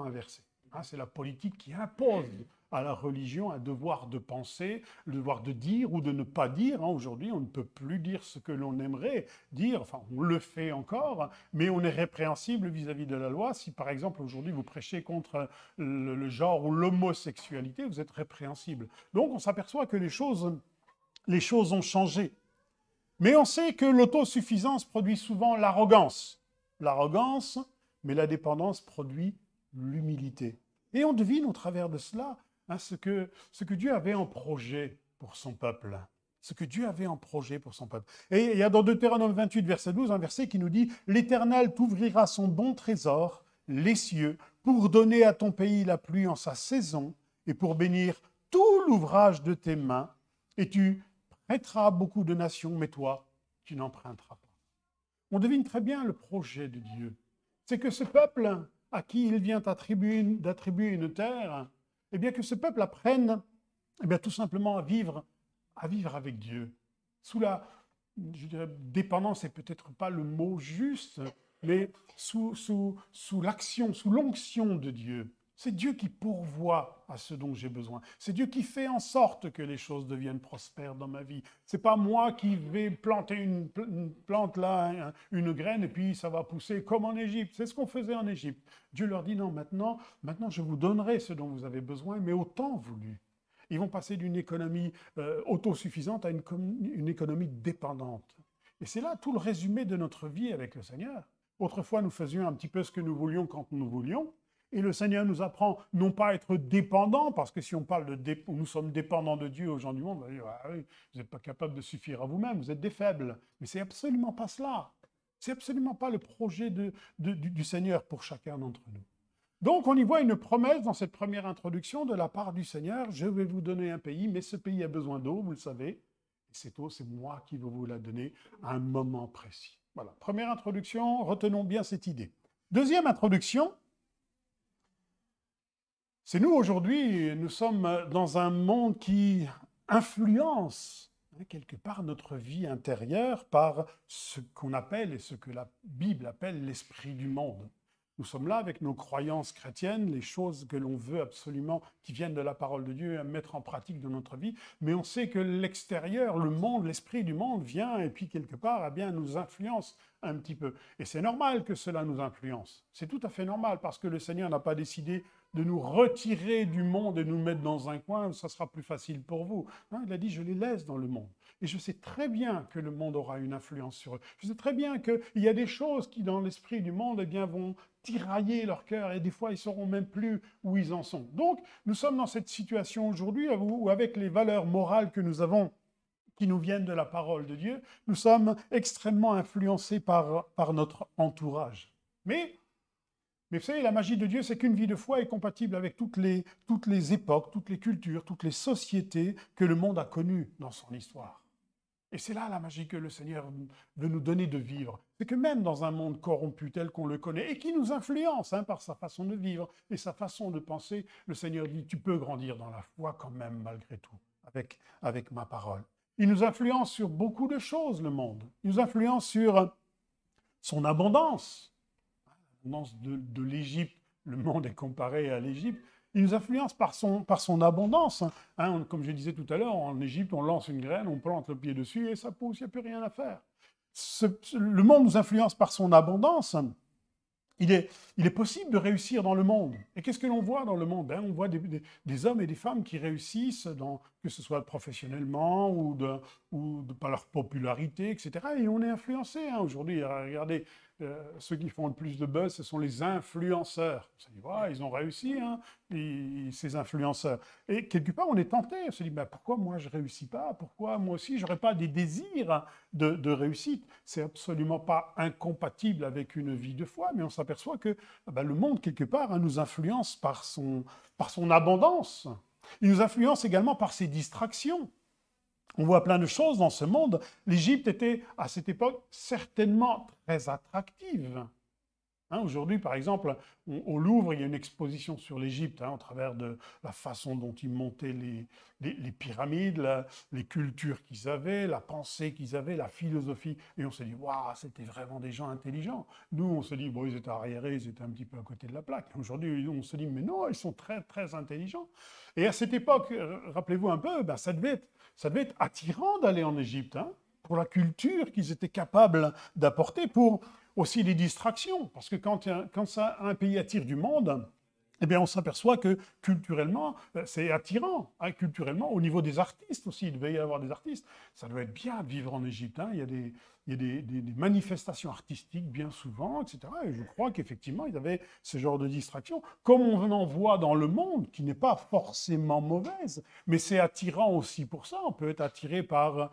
inversé. Hein, c'est la politique qui impose à la religion un devoir de penser, le devoir de dire ou de ne pas dire. Hein, aujourd'hui, on ne peut plus dire ce que l'on aimerait dire. Enfin, on le fait encore, mais on est répréhensible vis-à-vis de la loi. Si, par exemple, aujourd'hui, vous prêchez contre le genre ou l'homosexualité, vous êtes répréhensible. Donc, on s'aperçoit que les choses ont changé. Mais on sait que l'autosuffisance produit souvent l'arrogance. L'arrogance, mais la dépendance produit l'humilité. Et on devine au travers de cela ce que Dieu avait en projet pour son peuple. Ce que Dieu avait en projet pour son peuple. Et il y a dans Deutéronome 28, verset 12, un verset qui nous dit « L'Éternel t'ouvrira son bon trésor, les cieux, pour donner à ton pays la pluie en sa saison, et pour bénir tout l'ouvrage de tes mains, et tu prêteras beaucoup de nations, mais toi, tu n'emprunteras pas. » On devine très bien le projet de Dieu. C'est que ce peuple à qui il vient d'attribuer une terre, que ce peuple apprenne tout simplement à vivre avec Dieu. Sous la dépendance, c'est peut-être pas le mot juste, mais sous l'action, sous l'onction de Dieu. C'est Dieu qui pourvoit à ce dont j'ai besoin. C'est Dieu qui fait en sorte que les choses deviennent prospères dans ma vie. C'est pas moi qui vais planter une plante là, une graine, et puis ça va pousser comme en Égypte. C'est ce qu'on faisait en Égypte. Dieu leur dit non, maintenant je vous donnerai ce dont vous avez besoin, mais au temps voulu. Ils vont passer d'une économie autosuffisante à une économie dépendante. Et c'est là tout le résumé de notre vie avec le Seigneur. Autrefois, nous faisions un petit peu ce que nous voulions quand nous voulions. Et le Seigneur nous apprend non pas à être dépendants, parce que si on parle nous sommes dépendants de Dieu aux gens du monde, on va dire, ah oui, vous n'êtes pas capable de suffire à vous-même, vous êtes des faibles. Mais c'est absolument pas cela. C'est absolument pas le projet du Seigneur pour chacun d'entre nous. Donc on y voit une promesse dans cette première introduction de la part du Seigneur, je vais vous donner un pays, mais ce pays a besoin d'eau, vous le savez, et cette eau, c'est moi qui vais vous la donner à un moment précis. Voilà, première introduction, retenons bien cette idée. Deuxième introduction, c'est nous aujourd'hui, nous sommes dans un monde qui influence quelque part notre vie intérieure par ce qu'on appelle et ce que la Bible appelle l'esprit du monde. Nous sommes là avec nos croyances chrétiennes, les choses que l'on veut absolument, qui viennent de la parole de Dieu, à mettre en pratique dans notre vie, mais on sait que l'extérieur, le monde, l'esprit du monde vient et puis quelque part nous influence un petit peu. Et c'est normal que cela nous influence. C'est tout à fait normal parce que le Seigneur n'a pas décidé de nous retirer du monde et nous mettre dans un coin où ça sera plus facile pour vous. Non, il a dit, je les laisse dans le monde. Et je sais très bien que le monde aura une influence sur eux. Je sais très bien qu'il y a des choses qui, dans l'esprit du monde, vont tirailler leur cœur et des fois, ils ne sauront même plus où ils en sont. Donc, nous sommes dans cette situation aujourd'hui où, avec les valeurs morales que nous avons, qui nous viennent de la parole de Dieu, nous sommes extrêmement influencés par notre entourage. Mais vous savez, la magie de Dieu, c'est qu'une vie de foi est compatible avec toutes les époques, toutes les cultures, toutes les sociétés que le monde a connues dans son histoire. Et c'est là la magie que le Seigneur veut nous donner de vivre. C'est que même dans un monde corrompu tel qu'on le connaît, et qui nous influence par sa façon de vivre et sa façon de penser, le Seigneur dit, tu peux grandir dans la foi quand même, malgré tout, avec ma parole. Il nous influence sur beaucoup de choses, le monde. Il nous influence sur son abondance. L'abondance de l'Égypte, le monde est comparé à l'Égypte. Il nous influence par son abondance. Comme je disais tout à l'heure, en Égypte, on lance une graine, on plante le pied dessus et ça pousse, il n'y a plus rien à faire. Le monde nous influence par son abondance. Il est possible de réussir dans le monde. Et qu'est-ce que l'on voit dans le monde? On voit des hommes et des femmes qui réussissent, que ce soit professionnellement ou par leur popularité, etc. Et on est influencé. Aujourd'hui, regardez ceux qui font le plus de buzz, ce sont les influenceurs. On se dit, ouais, ils ont réussi, hein, ces influenceurs. Et quelque part, on est tenté. On se dit, ben, pourquoi moi je ne réussis pas? Pourquoi moi aussi, je n'aurais pas des désirs de réussite? C'est absolument pas incompatible avec une vie de foi, mais on s'aperçoit que ben, le monde, quelque part, hein, nous influence par son abondance. Il nous influence également par ses distractions. On voit plein de choses dans ce monde. L'Égypte était, à cette époque, certainement très attractive. Hein, aujourd'hui, par exemple, au Louvre, il y a une exposition sur l'Égypte, hein, au travers de la façon dont ils montaient les pyramides, les cultures qu'ils avaient, la pensée qu'ils avaient, la philosophie. Et on se dit, waouh, c'était vraiment des gens intelligents. Nous, on se dit, bon, ils étaient arriérés, ils étaient un petit peu à côté de la plaque. Aujourd'hui, on se dit, mais non, ils sont très, très intelligents. Et à cette époque, rappelez-vous un peu, ben, ça devait être attirant d'aller en Égypte, hein, pour la culture qu'ils étaient capables d'apporter, pour aussi les distractions. Parce que quand un pays attire du monde, eh bien, on s'aperçoit que culturellement, c'est attirant. Hein, culturellement, au niveau des artistes aussi, il devait y avoir des artistes. Ça doit être bien de vivre en Égypte. Hein. Il y a des manifestations artistiques bien souvent, etc. Et je crois qu'effectivement, ils avaient ce genre de distraction, comme on en voit dans le monde, qui n'est pas forcément mauvaise, mais c'est attirant aussi pour ça. On peut être attiré par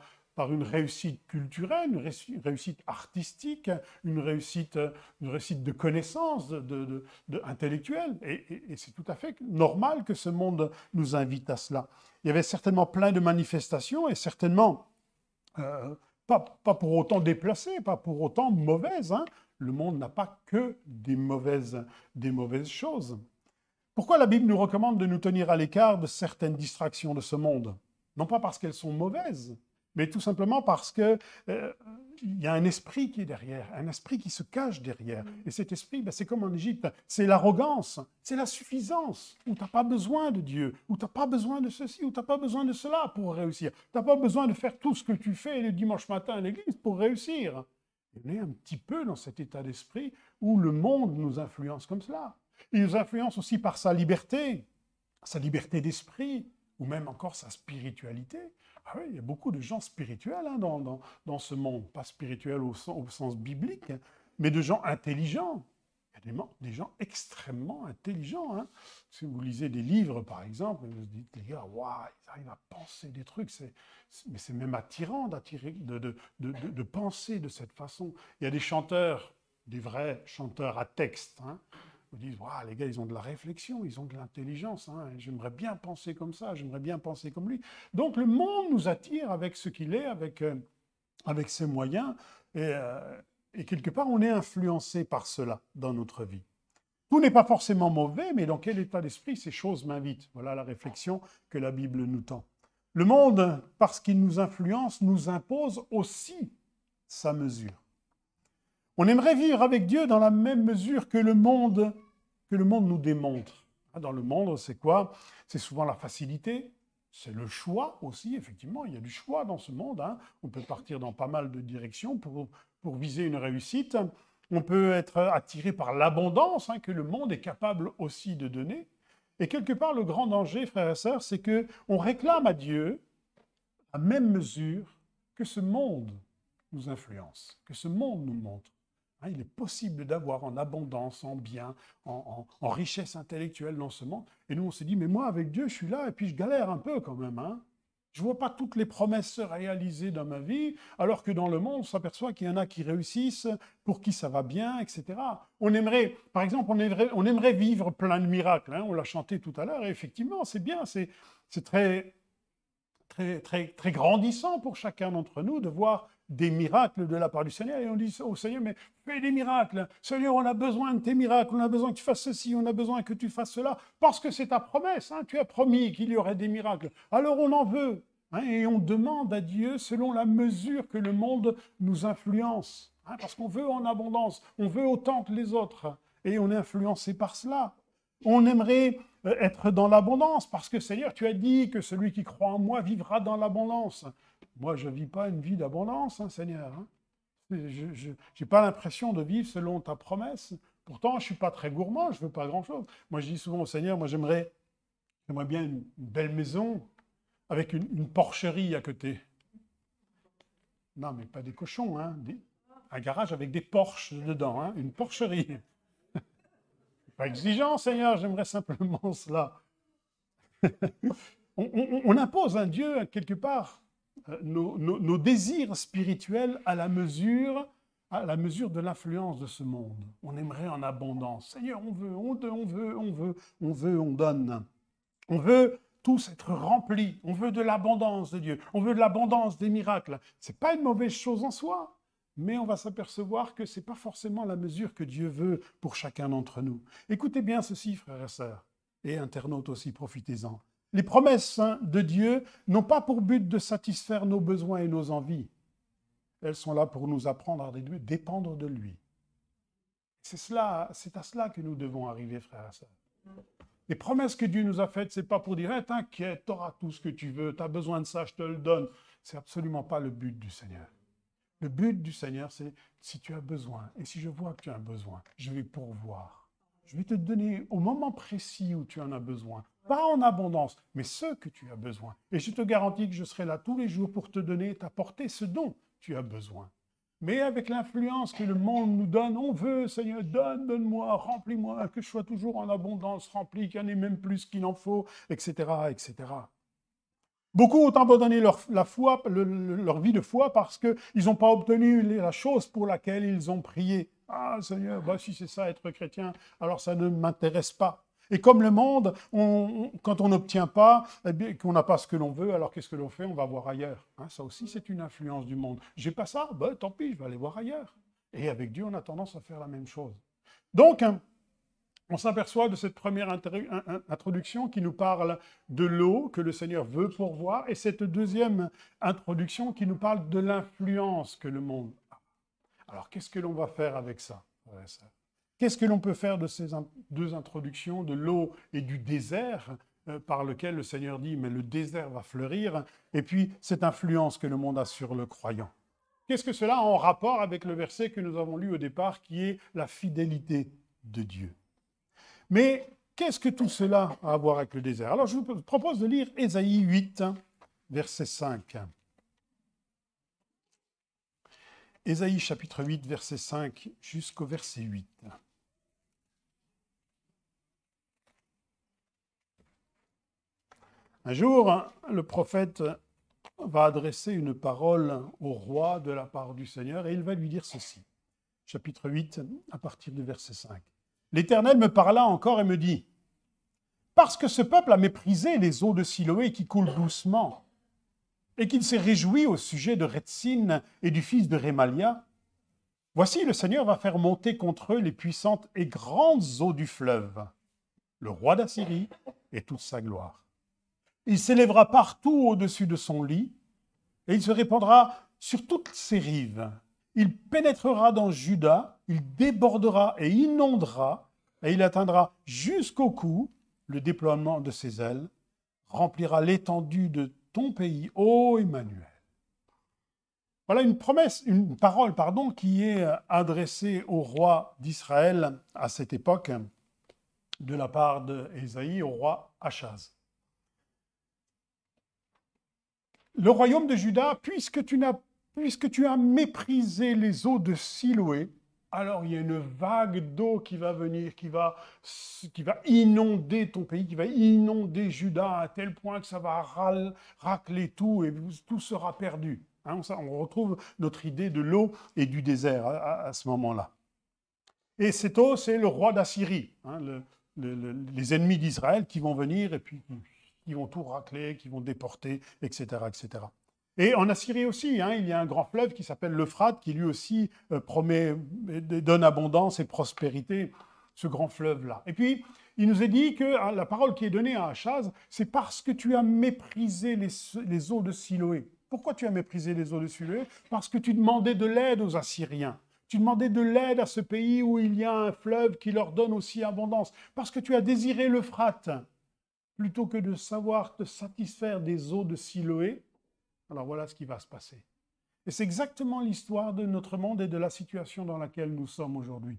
une réussite culturelle, une réussite artistique, une réussite de connaissances, intellectuelle. Et c'est tout à fait normal que ce monde nous invite à cela. Il y avait certainement plein de manifestations et certainement pas pour autant déplacées, pas pour autant mauvaises. Hein. Le monde n'a pas que des mauvaises choses. Pourquoi la Bible nous recommande de nous tenir à l'écart de certaines distractions de ce monde? Non pas parce qu'elles sont mauvaises, mais tout simplement parce qu'il y a un esprit qui est derrière, un esprit qui se cache derrière. Et cet esprit, ben, c'est comme en Égypte, c'est l'arrogance, c'est la suffisance, où tu n'as pas besoin de Dieu, où tu n'as pas besoin de ceci, où tu n'as pas besoin de cela pour réussir. Tu n'as pas besoin de faire tout ce que tu fais le dimanche matin à l'église pour réussir. Et on est un petit peu dans cet état d'esprit où le monde nous influence comme cela. Il nous influence aussi par sa liberté d'esprit, ou même encore sa spiritualité. Ah oui, il y a beaucoup de gens spirituels, hein, dans ce monde, pas spirituels au sens biblique, hein, mais de gens intelligents. Il y a des gens extrêmement intelligents. Hein. Si vous lisez des livres, par exemple, vous vous dites, les gars, waouh, ils arrivent à penser des trucs, mais c'est même attirant de penser de cette façon. Il y a des chanteurs, des vrais chanteurs à texte, hein, vous disent, waouh, les gars, ils ont de la réflexion, ils ont de l'intelligence. Hein, j'aimerais bien penser comme ça, j'aimerais bien penser comme lui. Donc le monde nous attire avec ce qu'il est, avec ses moyens. Et quelque part, on est influencé par cela dans notre vie. Tout n'est pas forcément mauvais, mais dans quel état d'esprit ces choses m'invitent? Voilà la réflexion que la Bible nous tend. Le monde, parce qu'il nous influence, nous impose aussi sa mesure. On aimerait vivre avec Dieu dans la même mesure que le monde nous démontre. Dans le monde, c'est quoi? C'est souvent la facilité, c'est le choix aussi, effectivement. Il y a du choix dans ce monde. Hein. On peut partir dans pas mal de directions pour viser une réussite. On peut être attiré par l'abondance, hein, que le monde est capable aussi de donner. Et quelque part, le grand danger, frères et sœurs, c'est qu'on réclame à Dieu la même mesure que ce monde nous influence, que ce monde nous montre. Il est possible d'avoir en abondance, en bien, en richesse intellectuelle dans ce monde. Et nous, on se dit, mais moi, avec Dieu, je suis là et puis je galère un peu quand même. Hein. Je ne vois pas toutes les promesses se réaliser dans ma vie, alors que dans le monde, on s'aperçoit qu'il y en a qui réussissent, pour qui ça va bien, etc. On aimerait, par exemple, on aimerait vivre plein de miracles. Hein. On l'a chanté tout à l'heure et effectivement, c'est bien, c'est très, très, très, très grandissant pour chacun d'entre nous de voir des miracles de la part du Seigneur, et on dit au Seigneur, mais fais des miracles, Seigneur, on a besoin de tes miracles, on a besoin que tu fasses ceci, on a besoin que tu fasses cela, parce que c'est ta promesse, hein, tu as promis qu'il y aurait des miracles, alors on en veut, hein, et on demande à Dieu selon la mesure que le monde nous influence, hein, parce qu'on veut en abondance, on veut autant que les autres, et on est influencé par cela. On aimerait être dans l'abondance, parce que Seigneur, tu as dit que celui qui croit en moi vivra dans l'abondance. Moi, je ne vis pas une vie d'abondance, hein, Seigneur. Hein. Je n'ai pas l'impression de vivre selon ta promesse. Pourtant, je ne suis pas très gourmand, je ne veux pas grand-chose. Moi, je dis souvent au Seigneur, moi, j'aimerais bien une belle maison avec une porcherie à côté. Non, mais pas des cochons, hein. un garage avec des Porsche dedans, hein, une porcherie. Pas exigeant, Seigneur, j'aimerais simplement cela. On impose à Dieu, quelque part, nos désirs spirituels à la mesure de l'influence de ce monde. On aimerait en abondance. Seigneur, on donne. On veut tous être remplis. On veut de l'abondance de Dieu. On veut de l'abondance des miracles. Ce n'est pas une mauvaise chose en soi, mais on va s'apercevoir que ce n'est pas forcément la mesure que Dieu veut pour chacun d'entre nous. Écoutez bien ceci, frères et sœurs, et internautes aussi, profitez-en. Les promesses de Dieu n'ont pas pour but de satisfaire nos besoins et nos envies. Elles sont là pour nous apprendre à dépendre de lui. C'est à cela que nous devons arriver, frères et sœurs. Les promesses que Dieu nous a faites, ce n'est pas pour dire hey, « T'inquiète, tu auras tout ce que tu veux, tu as besoin de ça, je te le donne ». Ce n'est absolument pas le but du Seigneur. Le but du Seigneur, c'est si tu as besoin, et si je vois que tu as besoin, je vais pourvoir. Je vais te donner au moment précis où tu en as besoin. Pas en abondance, mais ce que tu as besoin. Et je te garantis que je serai là tous les jours pour te donner, t'apporter ce dont tu as besoin. Mais avec l'influence que le monde nous donne, on veut, Seigneur, donne-moi, remplis-moi, que je sois toujours en abondance, rempli, qu'il y en ait même plus qu'il en faut, etc., etc. Beaucoup ont abandonné leur vie de foi parce qu'ils n'ont pas obtenu la chose pour laquelle ils ont prié. Ah, Seigneur, si c'est ça, être chrétien, alors ça ne m'intéresse pas. Et comme le monde, quand on n'obtient pas, eh bien, qu'on n'a pas ce que l'on veut, alors qu'est-ce que l'on fait? On va voir ailleurs. Hein, ça aussi, c'est une influence du monde. J'ai pas ça? Tant pis, je vais aller voir ailleurs. Et avec Dieu, on a tendance à faire la même chose. Donc, on s'aperçoit de cette première introduction qui nous parle de l'eau que le Seigneur veut pourvoir, et cette deuxième introduction qui nous parle de l'influence que le monde a. Alors, qu'est-ce que l'on va faire avec ça? Qu'est-ce que l'on peut faire de ces deux introductions, de l'eau et du désert, par lequel le Seigneur dit « mais le désert va fleurir », et puis cette influence que le monde a sur le croyant. Qu'est-ce que cela a en rapport avec le verset que nous avons lu au départ, qui est la fidélité de Dieu? Mais qu'est-ce que tout cela a à voir avec le désert? Alors je vous propose de lire Ésaïe 8, verset 5. Ésaïe chapitre 8, verset 5 jusqu'au verset 8. Un jour, le prophète va adresser une parole au roi de la part du Seigneur et il va lui dire ceci. Chapitre 8, à partir du verset 5. L'Éternel me parla encore et me dit « Parce que ce peuple a méprisé les eaux de Siloé qui coulent doucement, et qu'il s'est réjoui au sujet de Rétzin et du fils de Rémalia, voici le Seigneur va faire monter contre eux les puissantes et grandes eaux du fleuve, le roi d'Assyrie et toute sa gloire. Il s'élèvera partout au-dessus de son lit, et il se répandra sur toutes ses rives. Il pénétrera dans Juda, il débordera et inondera, et il atteindra jusqu'au cou le déploiement de ses ailes, remplira l'étendue de ton pays, ô Emmanuel. Voilà une parole, qui est adressée au roi d'Israël à cette époque, de la part d'Ésaïe au roi Achaz. Le royaume de Juda, puisque tu as méprisé les eaux de Siloé, alors il y a une vague d'eau qui va venir, qui va inonder ton pays, qui va inonder Juda à tel point que ça va racler tout et tout sera perdu. Hein, on retrouve notre idée de l'eau et du désert à ce moment-là. Et cette eau, c'est le roi d'Assyrie, hein, les ennemis d'Israël qui vont venir et puis qui vont tout racler, qui vont déporter, etc., etc. Et en Assyrie aussi, hein, il y a un grand fleuve qui s'appelle l'Euphrate, qui lui aussi donne abondance et prospérité, ce grand fleuve-là. Et puis, il nous est dit que la parole qui est donnée à Achaz, c'est parce que tu as méprisé les eaux de Siloé. Pourquoi tu as méprisé les eaux de Siloé? Parce que tu demandais de l'aide aux Assyriens. Tu demandais de l'aide à ce pays où il y a un fleuve qui leur donne aussi abondance. Parce que tu as désiré l'Euphrate. Plutôt que de savoir te satisfaire des eaux de Siloé, alors voilà ce qui va se passer. Et c'est exactement l'histoire de notre monde et de la situation dans laquelle nous sommes aujourd'hui.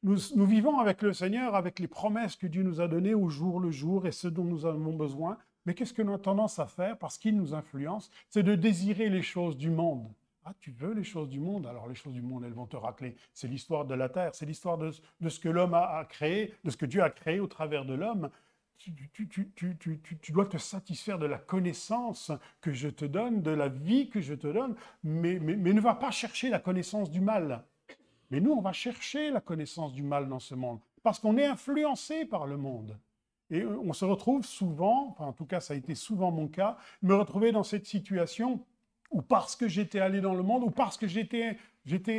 Nous vivons avec le Seigneur, avec les promesses que Dieu nous a données au jour le jour et ce dont nous avons besoin. Mais qu'est-ce que nous avons tendance à faire, parce qu'il nous influence, c'est de désirer les choses du monde, Ah, tu veux les choses du monde? Alors les choses du monde, elles vont te racler. C'est l'histoire de la terre, c'est l'histoire de ce que l'homme a créé, de ce que Dieu a créé au travers de l'homme. Tu dois te satisfaire de la connaissance que je te donne, de la vie que je te donne, mais ne va pas chercher la connaissance du mal. Mais nous, on va chercher la connaissance du mal dans ce monde, parce qu'on est influencé par le monde. Et on se retrouve souvent, enfin en tout cas ça a été souvent mon cas, me retrouver dans cette situation où parce que j'étais allé dans le monde, ou parce que j'étais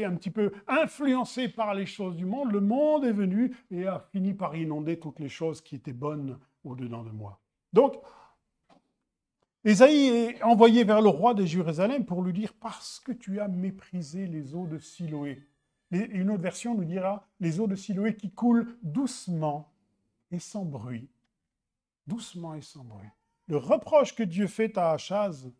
un petit peu influencé par les choses du monde, le monde est venu et a fini par inonder toutes les choses qui étaient bonnes au-dedans de moi. Donc, Ésaïe est envoyé vers le roi de Jérusalem pour lui dire « Parce que tu as méprisé les eaux de Siloé ». Et une autre version nous dira « Les eaux de Siloé qui coulent doucement et sans bruit ». Doucement et sans bruit. Le reproche que Dieu fait à Achaz,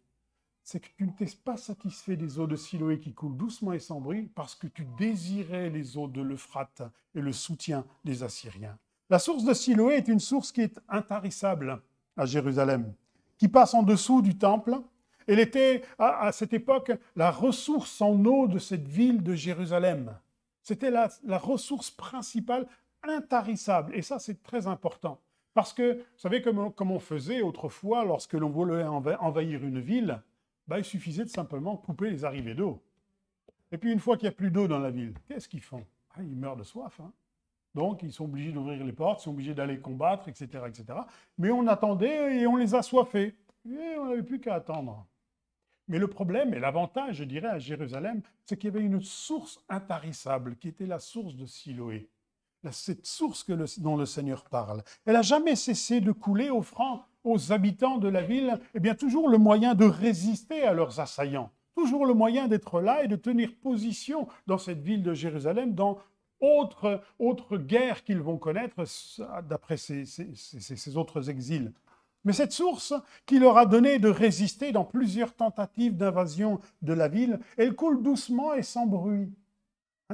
c'est que tu ne t'es pas satisfait des eaux de Siloé qui coulent doucement et sans bruit parce que tu désirais les eaux de l'Euphrate et le soutien des Assyriens. La source de Siloé est une source qui est intarissable à Jérusalem, qui passe en dessous du temple. Elle était, à cette époque, la ressource en eau de cette ville de Jérusalem. C'était la ressource principale intarissable. Et ça, c'est très important. Parce que, vous savez, comme on faisait autrefois, lorsque l'on voulait envahir une ville, il suffisait de simplement couper les arrivées d'eau. Et puis, une fois qu'il n'y a plus d'eau dans la ville, qu'est-ce qu'ils font? Ils meurent de soif. Donc, ils sont obligés d'ouvrir les portes, ils sont obligés d'aller combattre, etc., etc. Mais on attendait et on les assoiffait. Et on n'avait plus qu'à attendre. Mais le problème et l'avantage, je dirais, à Jérusalem, c'est qu'il y avait une source intarissable qui était la source de Siloé. Cette source dont le Seigneur parle. Elle n'a jamais cessé de couler, offrant aux habitants de la ville toujours le moyen de résister à leurs assaillants. Toujours le moyen d'être là et de tenir position dans cette ville de Jérusalem, dans autre guerre qu'ils vont connaître d'après ces autres exils. Mais cette source qui leur a donné de résister dans plusieurs tentatives d'invasion de la ville, elle coule doucement et sans bruit.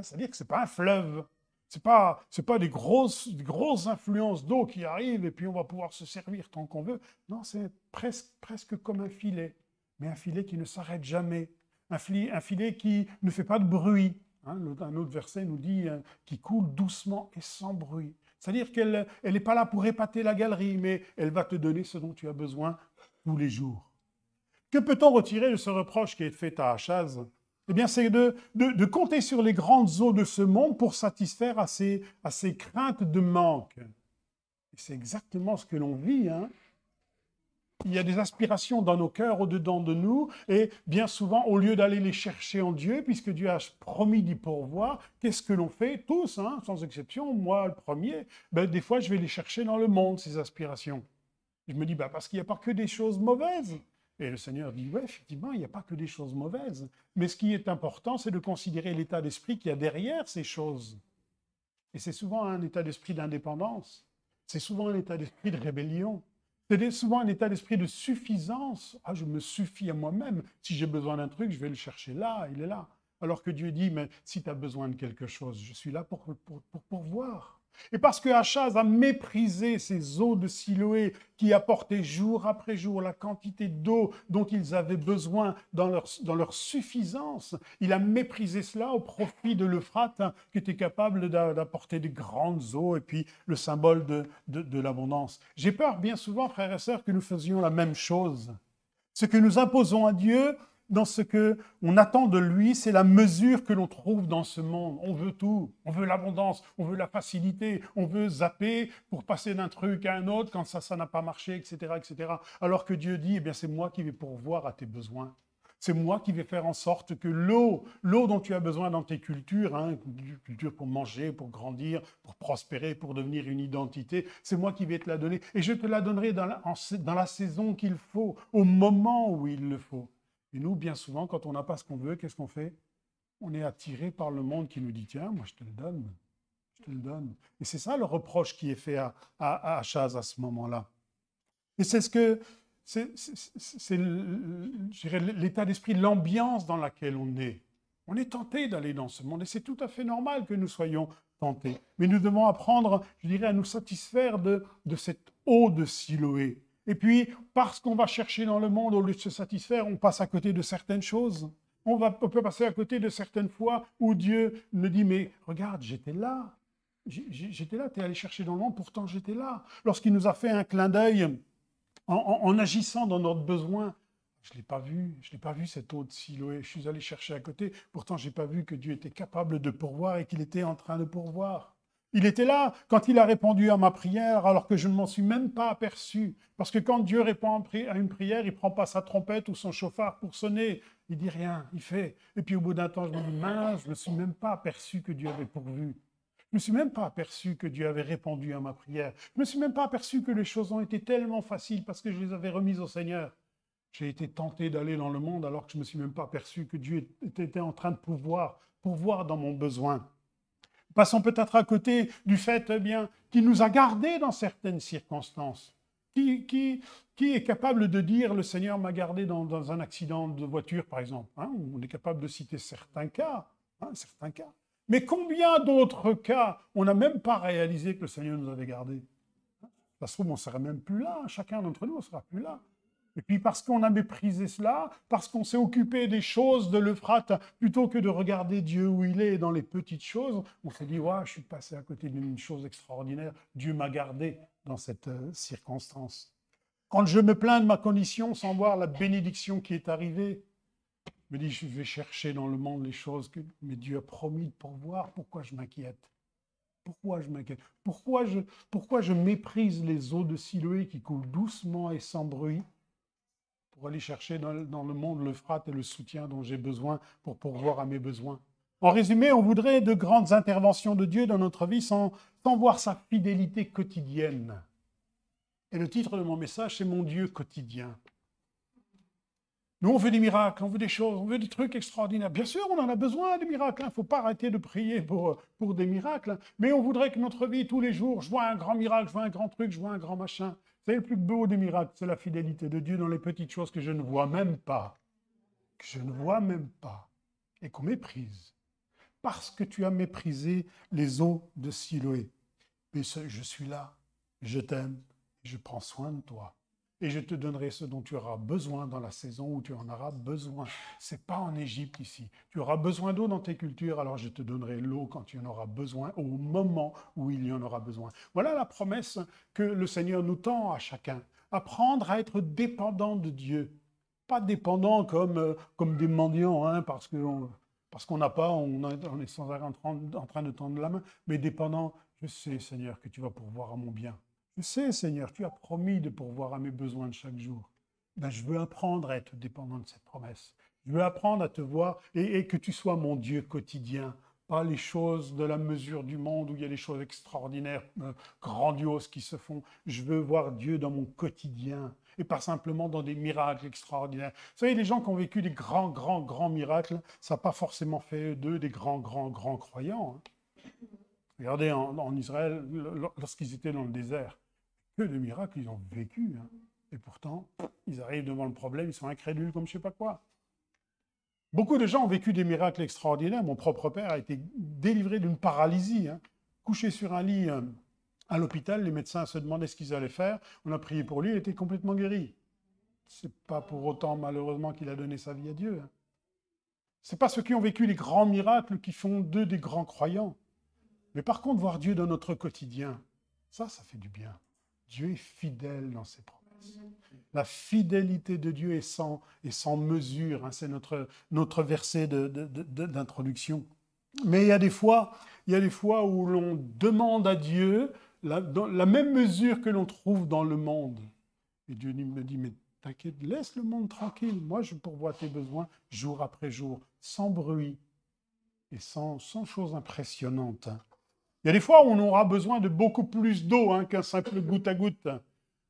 C'est-à-dire que ce n'est pas un fleuve. Ce n'est pas des grosses influences d'eau qui arrivent et puis on va pouvoir se servir tant qu'on veut. Non, c'est presque comme un filet, mais un filet qui ne s'arrête jamais. Un filet qui ne fait pas de bruit. Un autre verset nous dit qui coule doucement et sans bruit. C'est-à-dire qu'elle n'est pas là pour épater la galerie, mais elle va te donner ce dont tu as besoin tous les jours. Que peut-on retirer de ce reproche qui est fait à Achaz ? C'est de compter sur les grandes eaux de ce monde pour satisfaire à ses craintes de manque. Et c'est exactement ce que l'on vit. Il y a des aspirations dans nos cœurs, au-dedans de nous, et bien souvent, au lieu d'aller les chercher en Dieu, puisque Dieu a promis d'y pourvoir, qu'est-ce que l'on fait? Tous, sans exception, moi le premier, des fois je vais les chercher dans le monde, ces aspirations. Je me dis, parce qu'il n'y a pas que des choses mauvaises. Et le Seigneur dit, oui, effectivement, il n'y a pas que des choses mauvaises. Mais ce qui est important, c'est de considérer l'état d'esprit qu'il y a derrière ces choses. Et c'est souvent un état d'esprit d'indépendance. C'est souvent un état d'esprit de rébellion. C'est souvent un état d'esprit de suffisance. Ah, je me suffis à moi-même. Si j'ai besoin d'un truc, je vais le chercher là, il est là. Alors que Dieu dit, mais si tu as besoin de quelque chose, je suis là pour pourvoir. Et parce que Achaz a méprisé ces eaux de Siloé qui apportaient jour après jour la quantité d'eau dont ils avaient besoin dans leur suffisance, il a méprisé cela au profit de l'Euphrate qui était capable d'apporter des grandes eaux et puis le symbole de l'abondance. J'ai peur bien souvent, frères et sœurs, que nous faisions la même chose. Ce que nous imposons à Dieu, dans ce qu'on attend de lui, c'est la mesure que l'on trouve dans ce monde. On veut tout, on veut l'abondance, on veut la facilité, on veut zapper pour passer d'un truc à un autre quand ça n'a pas marché, etc., etc. Alors que Dieu dit, c'est moi qui vais pourvoir à tes besoins. C'est moi qui vais faire en sorte que l'eau dont tu as besoin dans tes cultures, culture pour manger, pour grandir, pour prospérer, pour devenir une identité, c'est moi qui vais te la donner. Et je te la donnerai dans la saison qu'il faut, au moment où il le faut. Et nous, bien souvent, quand on n'a pas ce qu'on veut, qu'est-ce qu'on fait? On est attiré par le monde qui nous dit « Tiens, moi je te le donne, je te le donne ». Et c'est ça le reproche qui est fait à Achaz à ce moment-là. Et c'est l'état d'esprit, l'ambiance dans laquelle on est. On est tenté d'aller dans ce monde et c'est tout à fait normal que nous soyons tentés. Mais nous devons apprendre, je dirais, à nous satisfaire de cette eau de Siloé. Et puis, parce qu'on va chercher dans le monde, au lieu de se satisfaire, on passe à côté de certaines choses. On peut passer à côté de certaines fois où Dieu me dit, mais regarde, j'étais là. J'étais là, tu es allé chercher dans le monde, pourtant j'étais là. Lorsqu'il nous a fait un clin d'œil en agissant dans notre besoin, je ne l'ai pas vu cette eau de Siloé. Je suis allé chercher à côté, pourtant je n'ai pas vu que Dieu était capable de pourvoir et qu'il était en train de pourvoir. Il était là quand il a répondu à ma prière, alors que je ne m'en suis même pas aperçu. Parce que quand Dieu répond à une prière, il ne prend pas sa trompette ou son chauffard pour sonner. Il dit rien, il fait. Et puis au bout d'un temps, je me dis, mince, je ne me suis même pas aperçu que Dieu avait pourvu. Je ne me suis même pas aperçu que Dieu avait répondu à ma prière. Je ne me suis même pas aperçu que les choses ont été tellement faciles parce que je les avais remises au Seigneur. J'ai été tenté d'aller dans le monde alors que je ne me suis même pas aperçu que Dieu était en train de pourvoir dans mon besoin. Passons peut-être à côté du fait qu'il nous a gardés dans certaines circonstances. Qui est capable de dire « le Seigneur m'a gardé dans un accident de voiture » par exemple, hein? On est capable de citer certains cas. Mais combien d'autres cas on n'a même pas réalisé que le Seigneur nous avait gardés? Ça se trouve, on ne serait même plus là. Chacun d'entre nous ne sera plus là. Et puis parce qu'on a méprisé cela, parce qu'on s'est occupé des choses de l'Euphrate, plutôt que de regarder Dieu où il est dans les petites choses, on s'est dit, ouais, je suis passé à côté d'une chose extraordinaire, Dieu m'a gardé dans cette circonstance. Quand je me plains de ma condition sans voir la bénédiction qui est arrivée, je me dis, je vais chercher dans le monde les choses que mais Dieu a promis de pourvoir, pourquoi je m'inquiète? Pourquoi je m'inquiète? Pourquoi je méprise les eaux de Siloé qui coulent doucement et sans bruit pour aller chercher dans le monde l'Euphrate et le soutien dont j'ai besoin pour pourvoir à mes besoins? En résumé, on voudrait de grandes interventions de Dieu dans notre vie sans voir sa fidélité quotidienne. Et le titre de mon message, c'est « Mon Dieu quotidien ». Nous, on veut des miracles, on veut des choses, on veut des trucs extraordinaires. Bien sûr, on en a besoin des miracles. Il ne faut pas arrêter de prier pour des miracles. Mais on voudrait que notre vie, tous les jours, je vois un grand miracle, je vois un grand truc, je vois un grand machin. C'est le plus beau des miracles, c'est la fidélité de Dieu dans les petites choses que je ne vois même pas. Que je ne vois même pas. Et qu'on méprise. Parce que tu as méprisé les eaux de Siloé. Mais je suis là, je t'aime, je prends soin de toi. Et je te donnerai ce dont tu auras besoin dans la saison où tu en auras besoin. Ce n'est pas en Égypte ici. Tu auras besoin d'eau dans tes cultures, alors je te donnerai l'eau quand tu en auras besoin, au moment où il y en aura besoin. Voilà la promesse que le Seigneur nous tend à chacun. Apprendre à être dépendant de Dieu. Pas dépendant comme des mendiants, hein, parce qu'on n'a pas, on est sans arrêt en train de tendre la main, mais dépendant, je sais Seigneur que tu vas pourvoir à mon bien. Je sais, Seigneur, tu as promis de pourvoir à mes besoins de chaque jour. Ben, je veux apprendre à être dépendant de cette promesse. Je veux apprendre à te voir et que tu sois mon Dieu quotidien. Pas les choses de la mesure du monde où il y a des choses extraordinaires, grandioses qui se font. Je veux voir Dieu dans mon quotidien et pas simplement dans des miracles extraordinaires. Vous savez, les gens qui ont vécu des grands miracles, ça n'a pas forcément fait d'eux des grands croyants. Hein. Regardez en Israël, lorsqu'ils étaient dans le désert, que de miracles ils ont vécu. Hein. Et pourtant, ils arrivent devant le problème, ils sont incrédules comme je ne sais pas quoi. Beaucoup de gens ont vécu des miracles extraordinaires. Mon propre père a été délivré d'une paralysie. Hein. Couché sur un lit à l'hôpital, les médecins se demandaient ce qu'ils allaient faire. On a prié pour lui, il était complètement guéri. Ce n'est pas pour autant, malheureusement, qu'il a donné sa vie à Dieu. Hein. Ce n'est pas ceux qui ont vécu les grands miracles qui font d'eux des grands croyants. Mais par contre, voir Dieu dans notre quotidien, ça fait du bien. Dieu est fidèle dans ses promesses. La fidélité de Dieu est sans mesure. Hein, c'est notre verset d'introduction. Mais il y a des fois où l'on demande à Dieu la même mesure que l'on trouve dans le monde. Et Dieu me dit, mais t'inquiète, laisse le monde tranquille. Moi, je pourvois tes besoins jour après jour, sans bruit et sans choses impressionnantes. Hein. Il y a des fois où on aura besoin de beaucoup plus d'eau hein, qu'un simple goutte à goutte.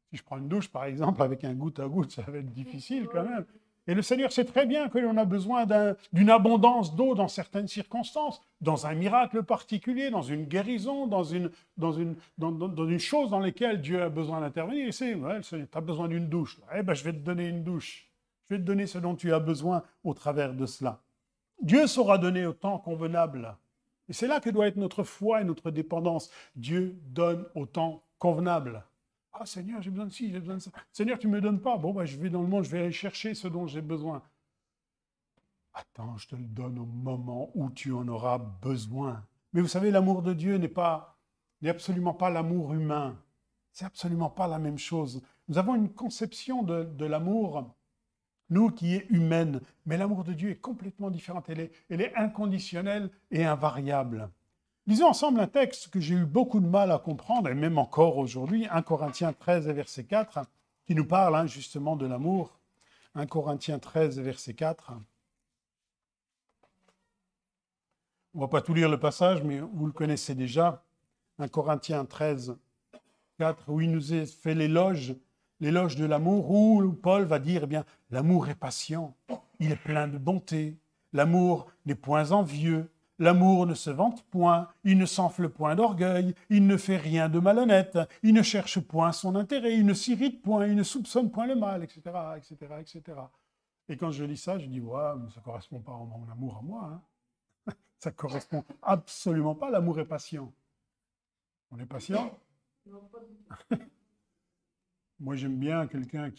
Si je prends une douche, par exemple, avec un goutte à goutte, ça va être difficile quand même. Et le Seigneur sait très bien que l'on a besoin d'une abondance d'eau dans certaines circonstances, dans un miracle particulier, dans une guérison, dans une chose dans laquelle Dieu a besoin d'intervenir. Et c'est, ouais, tu as besoin d'une douche. Eh ben, je vais te donner une douche. Je vais te donner ce dont tu as besoin au travers de cela. Dieu saura donner au temps convenable. Et c'est là que doit être notre foi et notre dépendance. Dieu donne au temps convenable. Ah Seigneur, j'ai besoin de ci, j'ai besoin de ça. Seigneur, tu ne me donnes pas. Bon, ben, je vais dans le monde, je vais aller chercher ce dont j'ai besoin. attends, je te le donne au moment où tu en auras besoin. Mais vous savez, l'amour de Dieu n'est absolument pas l'amour humain. C'est absolument pas la même chose. Nous avons une conception de l'amour, nous, qui est humaine. Mais l'amour de Dieu est complètement différente. Elle est inconditionnelle et invariable. Lisons ensemble un texte que j'ai eu beaucoup de mal à comprendre, et même encore aujourd'hui, 1 Corinthiens 13, verset 4, qui nous parle justement de l'amour. 1 Corinthiens 13, verset 4. On ne va pas tout lire le passage, mais vous le connaissez déjà. 1 Corinthiens 13, 4, où il nous est fait l'éloge de l'amour, où Paul va dire, eh bien, l'amour est patient, il est plein de bonté, l'amour n'est point envieux, l'amour ne se vante point, il ne s'enfle point d'orgueil, il ne fait rien de malhonnête, il ne cherche point son intérêt, il ne s'irrite point, il ne soupçonne point le mal, etc., etc., etc. Et quand je lis ça, je dis, ouais, mais ça ne correspond pas à mon amour à moi. Hein. Ça ne correspond absolument pas, l'amour est patient. On est patient? Moi, j'aime bien quelqu'un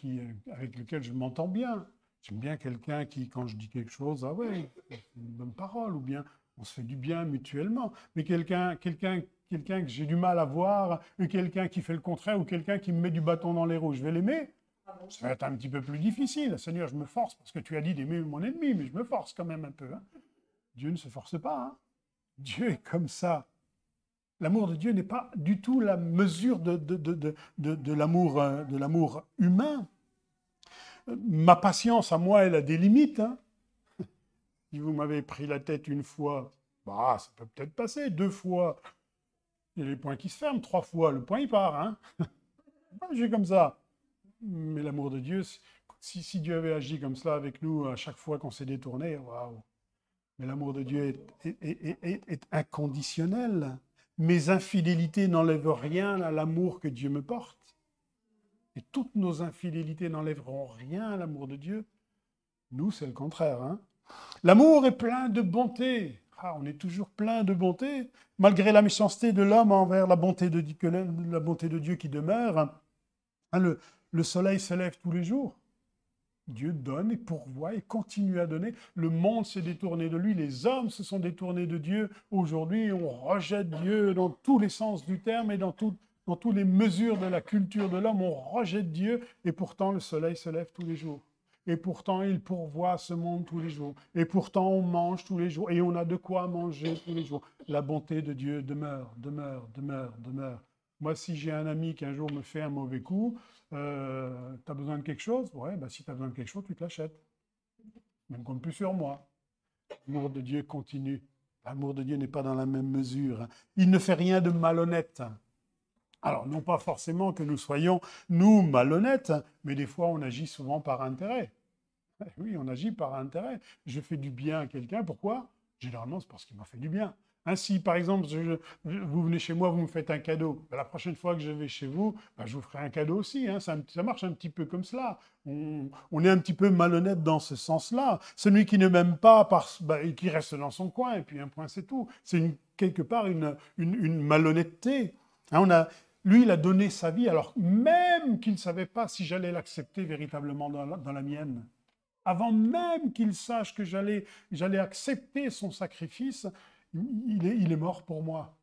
avec lequel je m'entends bien. J'aime bien quelqu'un qui, quand je dis quelque chose, ah ouais, c'est une bonne parole, ou bien on se fait du bien mutuellement. Mais quelqu'un que j'ai du mal à voir, ou quelqu'un qui fait le contraire, ou quelqu'un qui me met du bâton dans les roues, je vais l'aimer? Ça va être un petit peu plus difficile. Seigneur, je me force, parce que tu as dit d'aimer mon ennemi, mais je me force quand même un peu. Hein. Dieu ne se force pas. Hein. Dieu est comme ça. L'amour de Dieu n'est pas du tout la mesure de l'amour humain. Ma patience, à moi, elle a des limites. Hein. Si vous m'avez pris la tête une fois, bah, ça peut peut-être passer. 2 fois, il y a les poings qui se ferment. 3 fois, le point il part. Hein. J'ai comme ça. Mais l'amour de Dieu, si Dieu avait agi comme cela avec nous à chaque fois qu'on s'est détourné, waouh. Mais l'amour de Dieu est inconditionnel. Mes infidélités n'enlèvent rien à l'amour que Dieu me porte. Et toutes nos infidélités n'enlèveront rien à l'amour de Dieu. Nous, c'est le contraire. Hein. L'amour est plein de bonté. Ah, on est toujours plein de bonté, malgré la méchanceté de l'homme envers la bonté de Dieu qui demeure. Hein, le soleil se lève tous les jours. Dieu donne et pourvoit et continue à donner. Le monde s'est détourné de lui, les hommes se sont détournés de Dieu. Aujourd'hui, on rejette Dieu dans tous les sens du terme et dans toutes les mesures de la culture de l'homme. On rejette Dieu et pourtant le soleil se lève tous les jours. Et pourtant, il pourvoit ce monde tous les jours. Et pourtant, on mange tous les jours. Et on a de quoi manger tous les jours. La bonté de Dieu demeure, demeure, demeure, demeure. Moi, si j'ai un ami qui un jour me fait un mauvais coup, tu as besoin de quelque chose? Ouais, bah, si tu as besoin de quelque chose, tu te l'achètes. Mais ne compte plus sur moi. L'amour de Dieu continue. L'amour de Dieu n'est pas dans la même mesure. Il ne fait rien de malhonnête. Alors, non pas forcément que nous soyons, nous, malhonnêtes, mais des fois, on agit souvent par intérêt. Oui, on agit par intérêt. Je fais du bien à quelqu'un, pourquoi? Généralement, c'est parce qu'il m'a fait du bien. Ainsi, par exemple, vous venez chez moi, vous me faites un cadeau. Ben, la prochaine fois que je vais chez vous, ben, je vous ferai un cadeau aussi. Hein. Ça marche un petit peu comme cela. On est un petit peu malhonnête dans ce sens-là. Celui qui ne m'aime pas, qui reste dans son coin, et puis un point, c'est tout. C'est quelque part une malhonnêteté. Hein, lui, il a donné sa vie, alors même qu'il ne savait pas si j'allais l'accepter véritablement dans la mienne. Avant même qu'il sache que j'allais accepter son sacrifice, il est mort pour moi.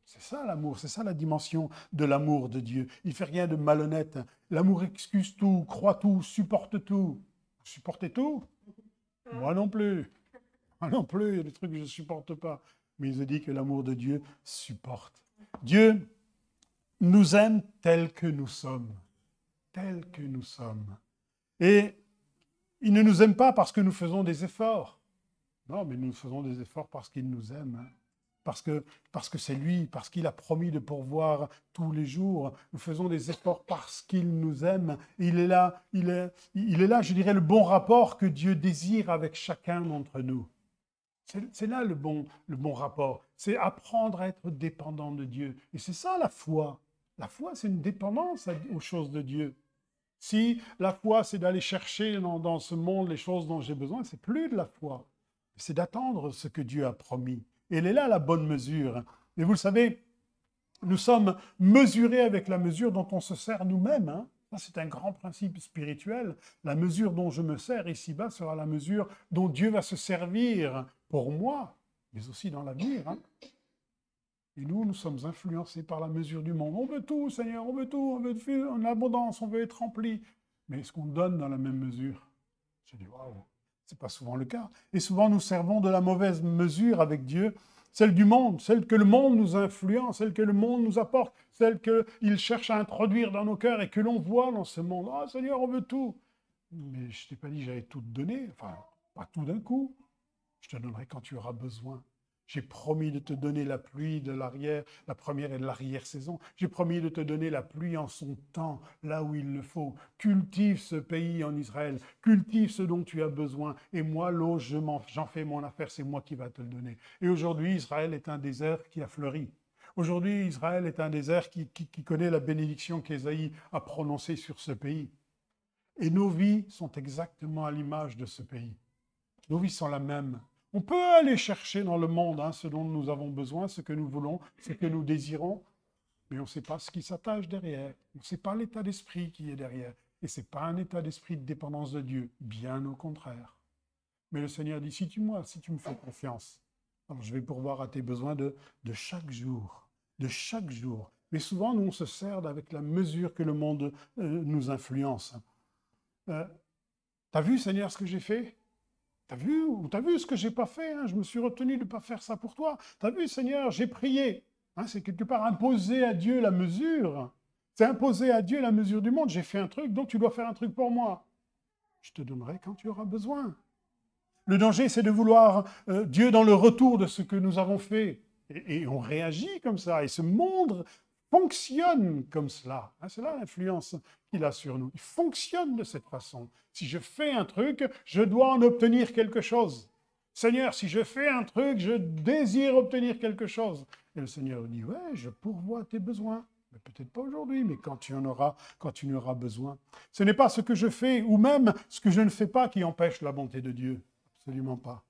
C'est ça l'amour, c'est ça la dimension de l'amour de Dieu. Il ne fait rien de malhonnête. L'amour excuse tout, croit tout, supporte tout. Vous supportez tout? Moi non plus. Moi non plus, il y a des trucs que je ne supporte pas. Mais il se dit que l'amour de Dieu supporte. Dieu nous aime tels que nous sommes. Tels que nous sommes. Et il ne nous aime pas parce que nous faisons des efforts. Non, mais nous faisons des efforts parce qu'il nous aime. Hein. Parce que c'est lui, parce qu'il a promis de pourvoir tous les jours. Nous faisons des efforts parce qu'il nous aime. Il est là, je dirais, le bon rapport que Dieu désire avec chacun d'entre nous. C'est là le bon rapport. C'est apprendre à être dépendant de Dieu. Et c'est ça la foi. La foi, c'est une dépendance aux choses de Dieu. Si la foi, c'est d'aller chercher dans ce monde les choses dont j'ai besoin, c'est plus de la foi. C'est d'attendre ce que Dieu a promis. Et elle est là la bonne mesure. Et vous le savez, nous sommes mesurés avec la mesure dont on se sert nous-mêmes. Hein. Ça, c'est un grand principe spirituel. La mesure dont je me sers ici-bas sera la mesure dont Dieu va se servir pour moi, mais aussi dans l'avenir. Hein. Et nous sommes influencés par la mesure du monde. On veut tout, Seigneur, on veut tout, on veut en abondance, on veut être rempli. Mais est-ce qu'on donne dans la même mesure? Je dis, waouh, ce n'est pas souvent le cas. Et souvent, nous servons de la mauvaise mesure avec Dieu, celle du monde, celle que le monde nous influence, celle que le monde nous apporte, celle qu'il cherche à introduire dans nos cœurs et que l'on voit dans ce monde. Ah, Seigneur, on veut tout. Mais je ne t'ai pas dit que j'allais tout te donner, enfin, pas tout d'un coup. Je te donnerai quand tu auras besoin. J'ai promis de te donner la pluie de la première et de l'arrière-saison. J'ai promis de te donner la pluie en son temps, là où il le faut. Cultive ce pays en Israël. Cultive ce dont tu as besoin. Et moi, l'eau, j'en fais mon affaire, c'est moi qui va te le donner. Et aujourd'hui, Israël est un désert qui a fleuri. Aujourd'hui, Israël est un désert qui connaît la bénédiction qu'Ésaïe a prononcée sur ce pays. Et nos vies sont exactement à l'image de ce pays. Nos vies sont la même. On peut aller chercher dans le monde ce dont nous avons besoin, ce que nous voulons, ce que nous désirons, mais on ne sait pas ce qui s'attache derrière. On ne sait pas l'état d'esprit qui est derrière. Et ce n'est pas un état d'esprit de dépendance de Dieu, bien au contraire. Mais le Seigneur dit, si tu me fais confiance, alors je vais pourvoir à tes besoins de chaque jour, de chaque jour. Mais souvent, nous, on se sert avec la mesure que le monde nous influence. T'as vu, Seigneur, ce que j'ai fait? T'as vu ce que j'ai pas fait, hein? Je me suis retenu de ne pas faire ça pour toi. T'as vu, Seigneur, j'ai prié. Hein, c'est quelque part imposer à Dieu la mesure. C'est imposer à Dieu la mesure du monde. J'ai fait un truc, donc tu dois faire un truc pour moi. Je te donnerai quand tu auras besoin. Le danger, c'est de vouloir Dieu dans le retour de ce que nous avons fait. Et on réagit comme ça. Et ce monde fonctionne comme cela. Hein, c'est là l'influence qu'il a sur nous. Il fonctionne de cette façon. Si je fais un truc, je dois en obtenir quelque chose. Seigneur, si je fais un truc, je désire obtenir quelque chose. Et le Seigneur dit, ouais, je pourvois tes besoins. Mais peut-être pas aujourd'hui, mais quand tu en auras besoin. Ce n'est pas ce que je fais, ou même ce que je ne fais pas, qui empêche la bonté de Dieu. Absolument pas.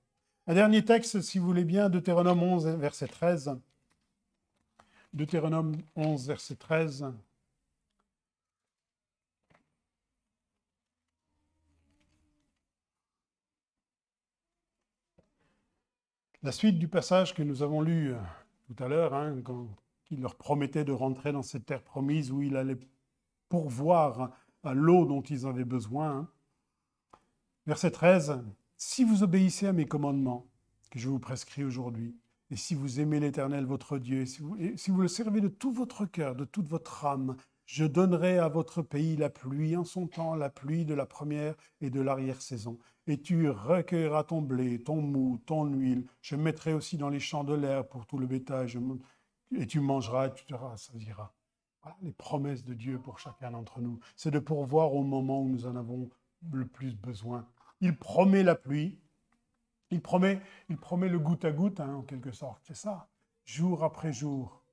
Un dernier texte, si vous voulez bien, Deutéronome 11, verset 13. Deutéronome 11, verset 13. La suite du passage que nous avons lu tout à l'heure, quand il leur promettait de rentrer dans cette terre promise où il allait pourvoir à l'eau dont ils avaient besoin. Verset 13, « Si vous obéissez à mes commandements que je vous prescris aujourd'hui, et si vous aimez l'Éternel votre Dieu, et si vous le servez de tout votre cœur, de toute votre âme, je donnerai à votre pays la pluie en son temps, la pluie de la première et de l'arrière-saison. Et tu recueilleras ton blé, ton mou, ton huile. Je mettrai aussi dans les champs de l'herbe pour tout le bétail. Et tu mangeras et tu te rassasieras. » Voilà les promesses de Dieu pour chacun d'entre nous. C'est de pourvoir au moment où nous en avons le plus besoin. Il promet la pluie. Il promet le goutte à goutte, en quelque sorte. C'est ça. Jour après jour,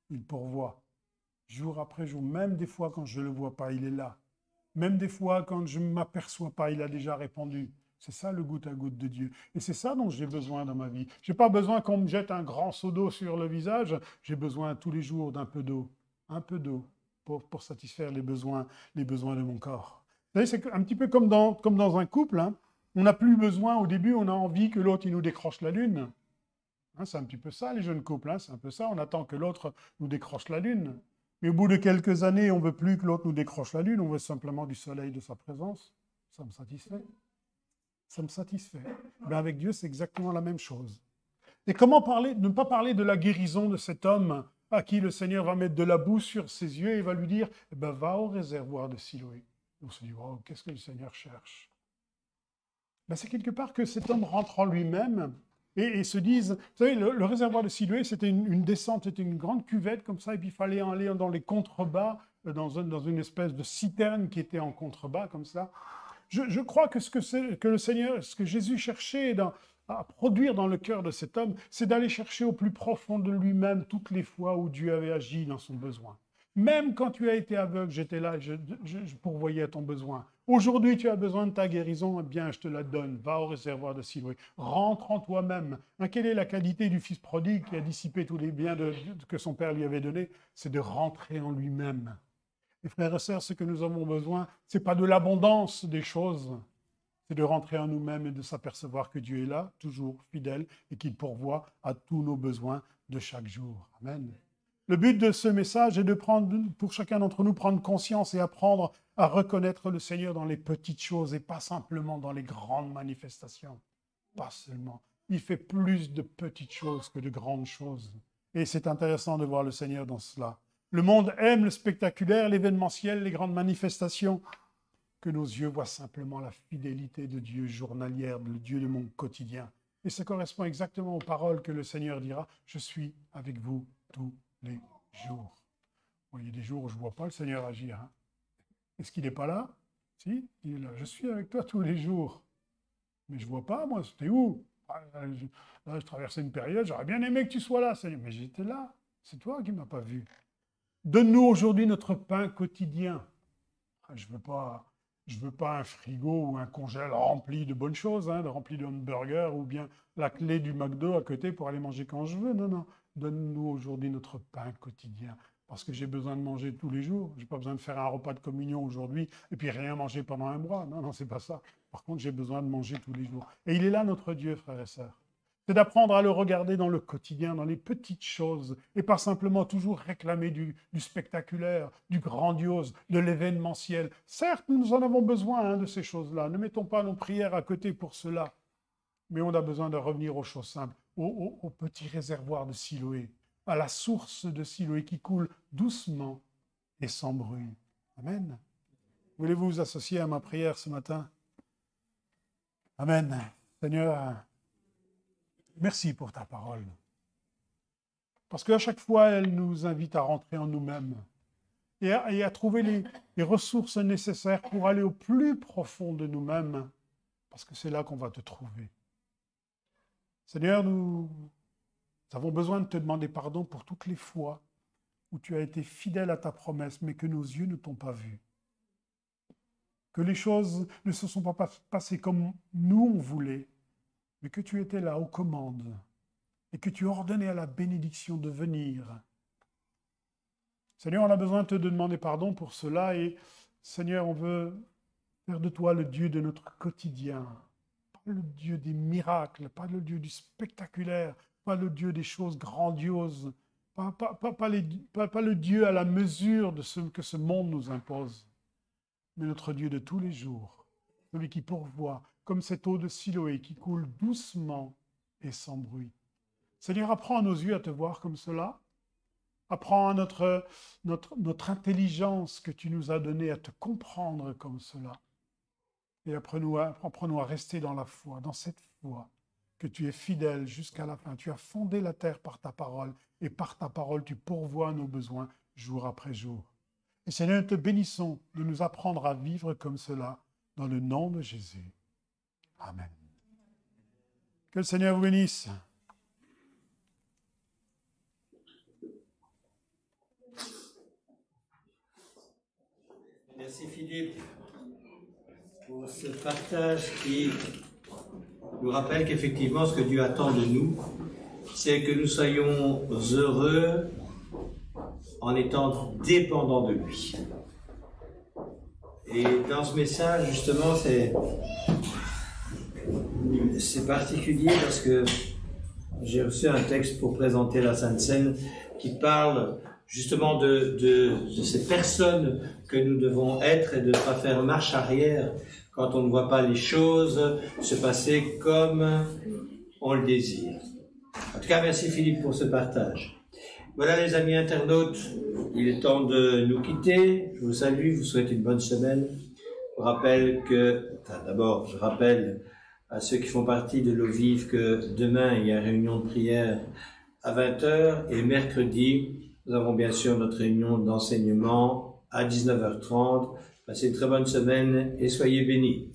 il pourvoit. Jour après jour, même des fois quand je ne le vois pas, il est là. Même des fois quand je ne m'aperçois pas, il a déjà répondu. C'est ça le goutte à goutte de Dieu. Et c'est ça dont j'ai besoin dans ma vie. Je n'ai pas besoin qu'on me jette un grand seau d'eau sur le visage. J'ai besoin tous les jours d'un peu d'eau. Un peu d'eau pour satisfaire les besoins de mon corps. Vous savez, c'est un petit peu comme dans un couple. On n'a plus besoin, au début, on a envie que l'autre il nous décroche la lune. C'est un petit peu ça, les jeunes couples. C'est un peu ça, on attend que l'autre nous décroche la lune. Mais au bout de quelques années, on ne veut plus que l'autre nous décroche la lune, on veut simplement du soleil de sa présence. Ça me satisfait. Ça me satisfait. Ben avec Dieu, c'est exactement la même chose. Et comment ne pas parler de la guérison de cet homme à qui le Seigneur va mettre de la boue sur ses yeux et va lui dire, va au réservoir de Siloé. On se dit, wow, qu'est-ce que le Seigneur cherche? C'est quelque part que cet homme rentre en lui-même et se dise, vous savez, le réservoir de Siloé, c'était une descente, c'était une grande cuvette comme ça, et puis il fallait aller dans les contrebas, dans une espèce de citerne qui était en contrebas comme ça. Je crois que ce que Jésus cherchait à produire dans le cœur de cet homme, c'est d'aller chercher au plus profond de lui-même toutes les fois où Dieu avait agi dans son besoin. Même quand tu as été aveugle, j'étais là, je pourvoyais à ton besoin. Aujourd'hui, tu as besoin de ta guérison, eh bien, je te la donne. Va au réservoir de Siloé. Rentre en toi-même. Quelle est la qualité du fils prodigue qui a dissipé tous les biens que son père lui avait donnés? C'est de rentrer en lui-même. Et frères et sœurs, ce que nous avons besoin, ce n'est pas de l'abondance des choses, c'est de rentrer en nous-mêmes et de s'apercevoir que Dieu est là, toujours fidèle, et qu'il pourvoit à tous nos besoins de chaque jour. Amen. Le but de ce message est de prendre, pour chacun d'entre nous, prendre conscience et apprendre à reconnaître le Seigneur dans les petites choses et pas simplement dans les grandes manifestations. Pas seulement. Il fait plus de petites choses que de grandes choses. Et c'est intéressant de voir le Seigneur dans cela. Le monde aime le spectaculaire, l'événementiel, les grandes manifestations. Que nos yeux voient simplement la fidélité de Dieu journalière, le Dieu de mon quotidien. Et ça correspond exactement aux paroles que le Seigneur dira « Je suis avec vous tous les jours ». Bon, il y a des jours où je ne vois pas le Seigneur agir. Hein. Est-ce qu'il n'est pas là? Si, il est là. Je suis avec toi tous les jours. Mais je ne vois pas, moi, c'était où? Là, je traversais une période, j'aurais bien aimé que tu sois là, Seigneur. Mais j'étais là, c'est toi qui ne m'as pas vu. Donne-nous aujourd'hui notre pain quotidien. Je ne veux pas un frigo ou un congèle rempli de bonnes choses, hein, rempli de hamburgers ou bien la clé du McDo à côté pour aller manger quand je veux. Non, non. Donne-nous aujourd'hui notre pain quotidien. Parce que j'ai besoin de manger tous les jours. Je n'ai pas besoin de faire un repas de communion aujourd'hui et puis rien manger pendant un mois. Non, non, c'est pas ça. Par contre, j'ai besoin de manger tous les jours. Et il est là, notre Dieu, frères et sœurs. C'est d'apprendre à le regarder dans le quotidien, dans les petites choses, et pas simplement toujours réclamer du spectaculaire, du grandiose, de l'événementiel. Certes, nous en avons besoin hein, de ces choses-là. Ne mettons pas nos prières à côté pour cela. Mais on a besoin de revenir aux choses simples, au petit réservoir de Siloé, à la source de Siloé qui coule doucement et sans bruit. Amen. Voulez-vous vous associer à ma prière ce matin? Amen. Seigneur, merci pour ta parole. Parce qu'à chaque fois, elle nous invite à rentrer en nous-mêmes et à trouver les ressources nécessaires pour aller au plus profond de nous-mêmes, parce que c'est là qu'on va te trouver. Seigneur, nous avons besoin de te demander pardon pour toutes les fois où tu as été fidèle à ta promesse, mais que nos yeux ne t'ont pas vu. Que les choses ne se sont pas passées comme nous on voulait, mais que tu étais là aux commandes et que tu ordonnais à la bénédiction de venir. Seigneur, on a besoin de te demander pardon pour cela et Seigneur, on veut faire de toi le Dieu de notre quotidien, pas le Dieu des miracles, pas le Dieu du spectaculaire, pas le Dieu des choses grandioses, pas le Dieu à la mesure de ce que ce monde nous impose, mais notre Dieu de tous les jours, celui qui pourvoit, comme cette eau de Siloé qui coule doucement et sans bruit. Seigneur, apprends à nos yeux à te voir comme cela. Apprends à notre intelligence que tu nous as donnée à te comprendre comme cela. Et apprends-nous à rester dans la foi, dans cette foi, que tu es fidèle jusqu'à la fin. Tu as fondé la terre par ta parole, et par ta parole, tu pourvois nos besoins jour après jour. Et Seigneur, nous te bénissons de nous apprendre à vivre comme cela, dans le nom de Jésus. Amen. Que le Seigneur vous bénisse. Merci Philippe pour ce partage qui nous rappelle qu'effectivement ce que Dieu attend de nous, c'est que nous soyons heureux en étant dépendants de lui. Et dans ce message, justement, c'est particulier parce que j'ai reçu un texte pour présenter la Sainte Seine qui parle justement de ces personnes que nous devons être et de ne pas faire marche arrière quand on ne voit pas les choses se passer comme on le désire. En tout cas, merci Philippe pour ce partage. Voilà les amis internautes, il est temps de nous quitter. Je vous salue, vous souhaite une bonne semaine. Je rappelle d'abord, je rappelle à ceux qui font partie de l'eau vive que demain, il y a réunion de prière à 20h et mercredi, nous avons bien sûr notre réunion d'enseignement à 19h30. Passez une très bonne semaine et soyez bénis.